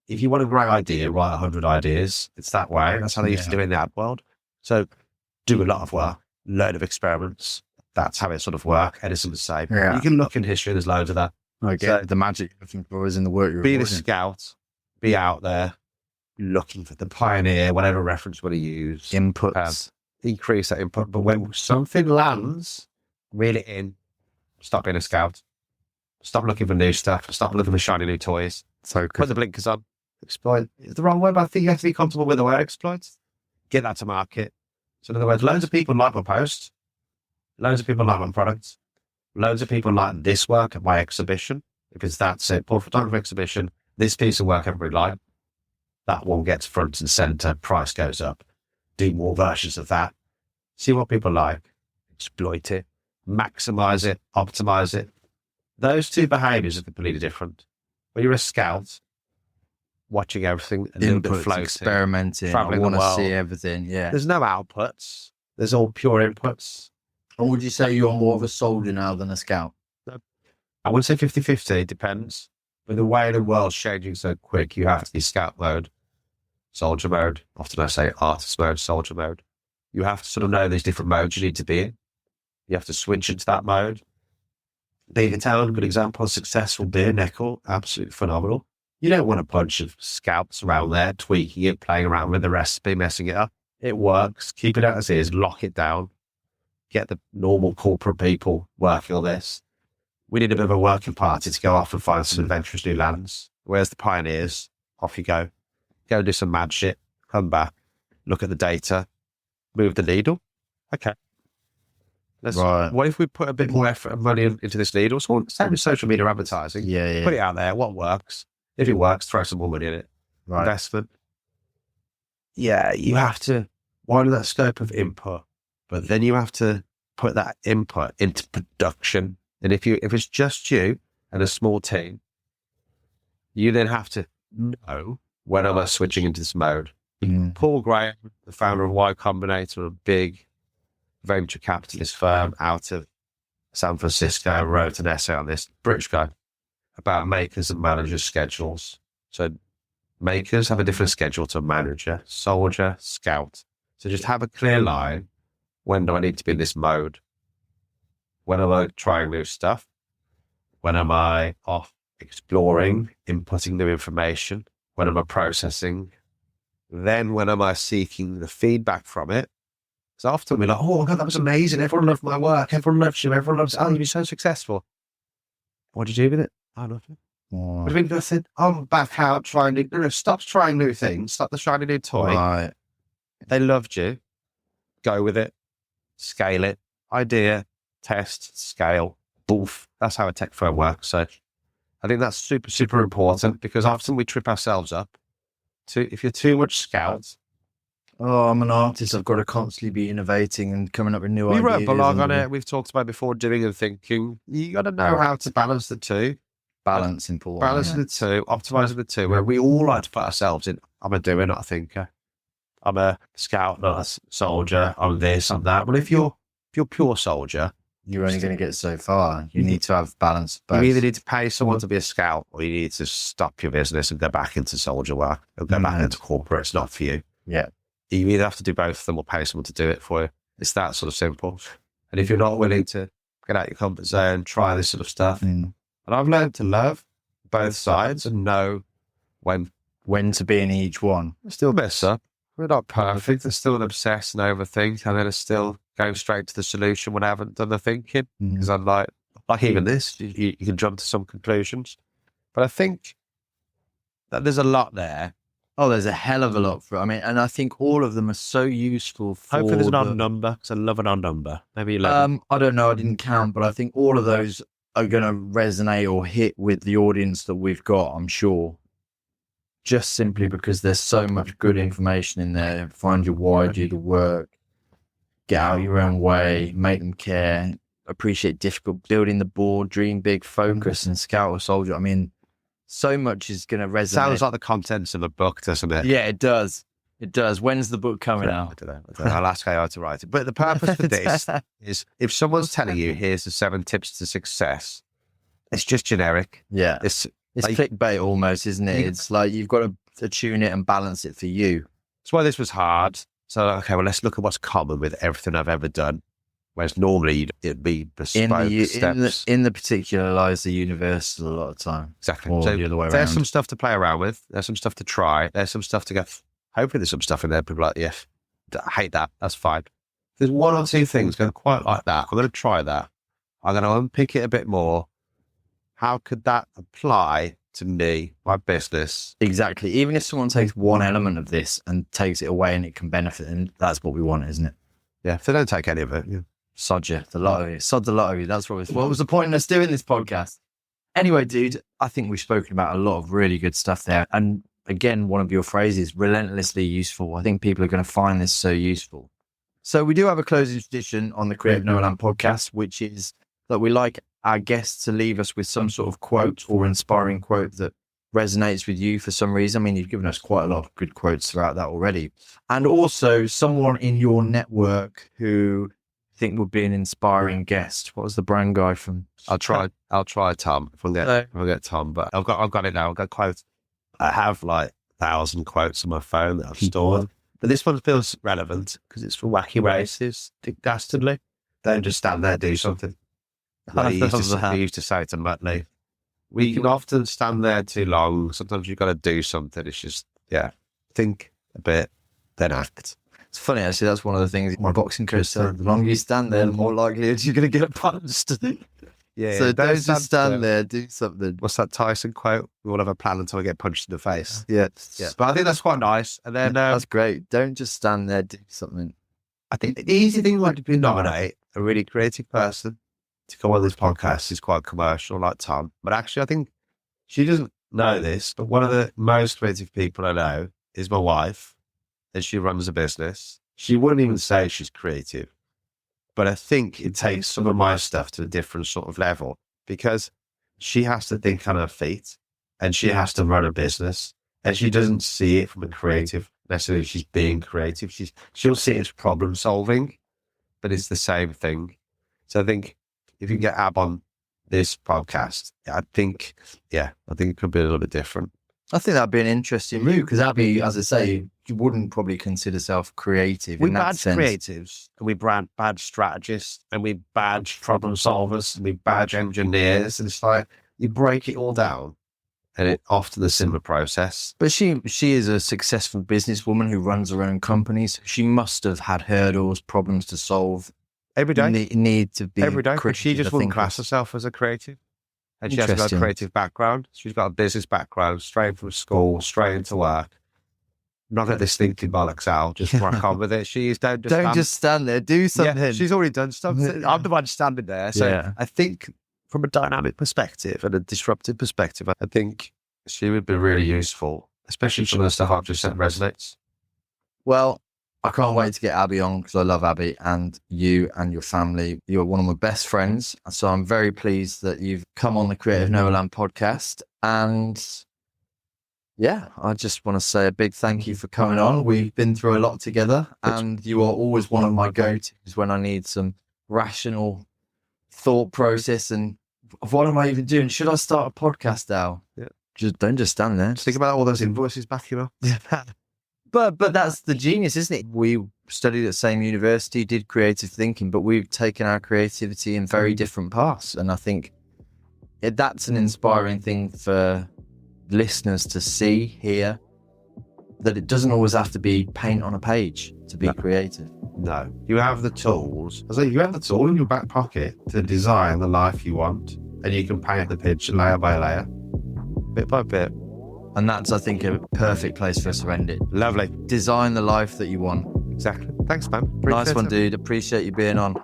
If you want a great idea, write 100 ideas. It's that way. That's how they used to do it in the ad world. So do a lot of work, load of experiments. That's how it sort of works. Edison was saying. Yeah. You can look in history, there's loads of that. So, the magic you're looking for is in the work you're Be the avoiding. scout, be out there, looking for the pioneer, whatever reference you want to use. Inputs. Increase that input. But when something lands, reel it in. Stop being a scout. Stop looking for new stuff. Stop looking for shiny new toys. Put the blinkers on. Exploit is the wrong word, but I think you have to be comfortable with the word exploit. Get that to market. So in other words, loads of people like my post. Loads of people like my products. Loads of people like this work at my exhibition. If it's that simple, photography exhibition, this piece of work everybody like. That one gets front and center. Price goes up. Do more versions of that. See what people like. Exploit it. Maximize it. Optimize it. Those two behaviors are completely different. When you're a scout, watching everything, a little bit Inputs, floating, experimenting. I traveling want the to world. see everything. Yeah. There's no outputs. There's all pure inputs. Or would you say you're more of a soldier now than a scout? I wouldn't say 50-50, it depends. But the way the world's changing so quick, you have to be scout mode, soldier mode. Often I say artist mode, soldier mode. You have to sort of know these different modes you need to be in. You have to switch into that mode. Beavertown, good example, successful beer nickel, absolutely phenomenal. You don't want a bunch of scouts around there tweaking it, playing around with the recipe, messing it up. It works. Keep it as is, lock it down. Get the normal corporate people working on this. We need a bit of a working party to go off and find some adventurous new lands. Where's the pioneers? Off you go. Go do some mad shit. Come back. Look at the data. Move the needle. Okay. Right. What if we put a bit more effort and money into this needle? So same with social media advertising. Yeah. Put it out there. What works? If it works, throw some more money in it. Right. Investment. Yeah, you have to widen that scope of input, but then you have to put that input into production. And if it's just you and a small team, you then have to know when am I switching into this mode. Paul Graham, the founder of Y Combinator, a big venture capitalist firm out of San Francisco, wrote an essay on this, British guy, about makers and managers' schedules. So makers have a different schedule to a manager, soldier, scout. So just have a clear line. When do I need to be in this mode? When am I trying new stuff? When am I off exploring, inputting new information? When am I processing? Then when am I seeking the feedback from it? So often we're like, oh my God, that was amazing. Everyone loved my work. Everyone loves you. Everyone loves, you've been so successful. What did you do with it? Oh, nothing. What do you mean nothing? I'm back out trying to, stop trying new things. Stop the shiny new toy. Right. They loved you. Go with it. Scale it. Idea. Test. Scale. Boof. That's how a tech firm works. So I think that's super, super important because often we trip ourselves up. If you're too much scout. Oh, I'm an artist. I've got to constantly be innovating and coming up with new ideas. We wrote a blog on it. We've talked about before, doing and thinking. You got to know how to balance the two. Balance important. Balancing the two, optimizing the two, where we all like to put ourselves in. I'm a doer, not a thinker. I'm a scout, not a soldier. I'm this, I'm that. But if you're pure soldier, you're only going to get so far. You need to have balance of both. You either need to pay someone to be a scout, or you need to stop your business and go back into soldier work, or go back into corporate. It's not for you. Yeah. You either have to do both of them or pay someone to do it for you. It's that sort of simple. And if you're not willing to get out your comfort zone, try this sort of stuff. And I've learned to love both sides and know when to be in each one. I still mess up. We're not perfect. I still obsess and overthink, and then I still go straight to the solution when I haven't done the thinking. Because I'm like even this, you can jump to some conclusions. But I think that there's a lot there. Oh, there's a hell of a lot for it. I mean, and I think all of them are so useful for... Hopefully there's an odd number, because I love an odd number. Maybe 11. I don't know, I didn't count, but I think all of those are going to resonate or hit with the audience that we've got, I'm sure. Just simply because there's so much good information in there. Find your why, do the work, get out your own way, make them care, appreciate difficult, building the board, dream big, focus, and scout or soldier. I mean, so much is going to resonate. Sounds like the contents of a book, doesn't it? Yeah, it does. It does. When's the book coming out? I don't know. I'll ask AI to write it. But the purpose for this is if someone's telling you, here's the 7 tips to success, it's just generic. Yeah. It's like, clickbait almost, isn't it? It's like you've got to tune it and balance it for you. That's why this was hard. So, okay, well, let's look at what's common with everything I've ever done. Whereas normally it'd be bespoke steps. In the particular lies the universal a lot of time. Exactly. Or so the other way around. There's some stuff to play around with. There's some stuff to try. There's some stuff to go. Hopefully there's some stuff in there. People are like, yeah, I hate that. That's fine. There's 1 or 2 things going quite like that. I'm going to try that. I'm going to unpick it a bit more. How could that apply to me, my business? Exactly. Even if someone takes one element of this and takes it away and it can benefit them, that's what we want, isn't it? Yeah. If they don't take any of it, yeah. Sod you, the lot of you. Sod the lot of you. That's what was the point in us doing this podcast? Anyway, dude, I think we've spoken about a lot of really good stuff there. And again, one of your phrases, relentlessly useful. I think people are going to find this so useful. So we do have a closing tradition on the Creative No Land podcast, which is that we like our guests to leave us with some sort of quote or inspiring quote that resonates with you for some reason. I mean, you've given us quite a lot of good quotes throughout that already. And also someone in your network who think would be an inspiring guest. What was the brand guy from? I'll try Tom if I get Tom, but I've got it now. I've got quotes. I have like 1,000 quotes on my phone that I've stored, but this one feels relevant because it's for wacky races. Dick Dastardly. Don't just stand there, do something. Like he used to say to Muttley, we can often stand there too long. Sometimes you've got to do something. It's just, think a bit, then act. It's funny, actually, that's one of the things my boxing coach said. The longer you stand there, the more likely you're going to get punched. Yeah. So don't just stand there, do something. What's that Tyson quote? We all have a plan until we get punched in the face. Yeah. But I think that's quite nice. And then that's great. Don't just stand there, do something. I think the easy thing would be nominate a really creative person to come on this podcast. Is quite commercial, like Tom. But actually, I think she doesn't know this, but one of the most creative people I know is my wife. And she runs a business. She wouldn't even say she's creative, but I think it takes some of my stuff to a different sort of level because she has to think on her feet and she has to run a business and she doesn't see it from a creative, necessarily she's being creative. She'll see it as problem solving, but it's the same thing. So I think if you get Ab on this podcast, I think it could be a little bit different. I think that'd be an interesting route because Abby, as I say, you wouldn't probably consider herself creative. We're bad creatives, and we're bad strategists, and we're bad problem solvers, and we're bad engineers. And it's like you break it all down, and it's often a similar process. But she is a successful businesswoman who runs her own company, so she must have had hurdles, problems to solve every day. Need to be every day. But she just wouldn't class herself as a creative. And she hasn't got a creative background. She's got a business background, straight from school, straight into work. Not at this thinking bollocks out, just rock on with it. Don't just stand there, do something. Yeah, she's already done stuff. I'm the one standing there. So I think from a dynamic perspective and a disruptive perspective, I think she would be really useful, especially some of the stuff I've just said resonates. Well, I can't wait to get Abby on because I love Abby and you and your family. You're one of my best friends. So I'm very pleased that you've come on the Creative No Land podcast. And I just want to say a big thank you for coming on. We've been through a lot together and you are always one of my go-tos when I need some rational thought process and what am I even doing? Should I start a podcast now? Yeah. Don't just stand there. Just think about all those invoices back, Yeah. But that's the genius, isn't it? We studied at the same university, did creative thinking, but we've taken our creativity in very different paths. And I think that's an inspiring thing for listeners to see, hear, that it doesn't always have to be paint on a page to be creative. No, you have the tools. I say you have the tool in your back pocket to design the life you want, and you can paint the picture layer by layer, bit by bit. And that's, I think, a perfect place for us to end it. Lovely. Design the life that you want. Exactly. Thanks, man. Nice one, dude. Appreciate you being on.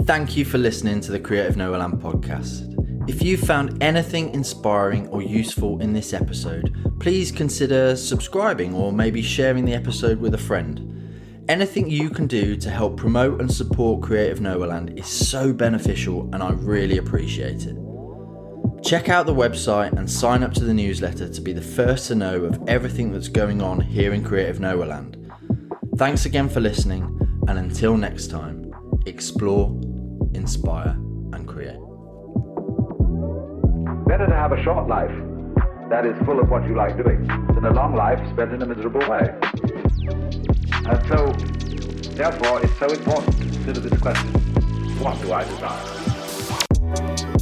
Thank you for listening to the Creative No Land podcast. If you found anything inspiring or useful in this episode, please consider subscribing or maybe sharing the episode with a friend. Anything you can do to help promote and support Creative No Land is so beneficial and I really appreciate it. Check out the website and sign up to the newsletter to be the first to know of everything that's going on here in Creative Nowhereland. Thanks again for listening, and until next time, explore, inspire, and create. Better to have a short life that is full of what you like doing than a long life spent in a miserable way. And so, therefore, it's so important to consider this question: what do I desire?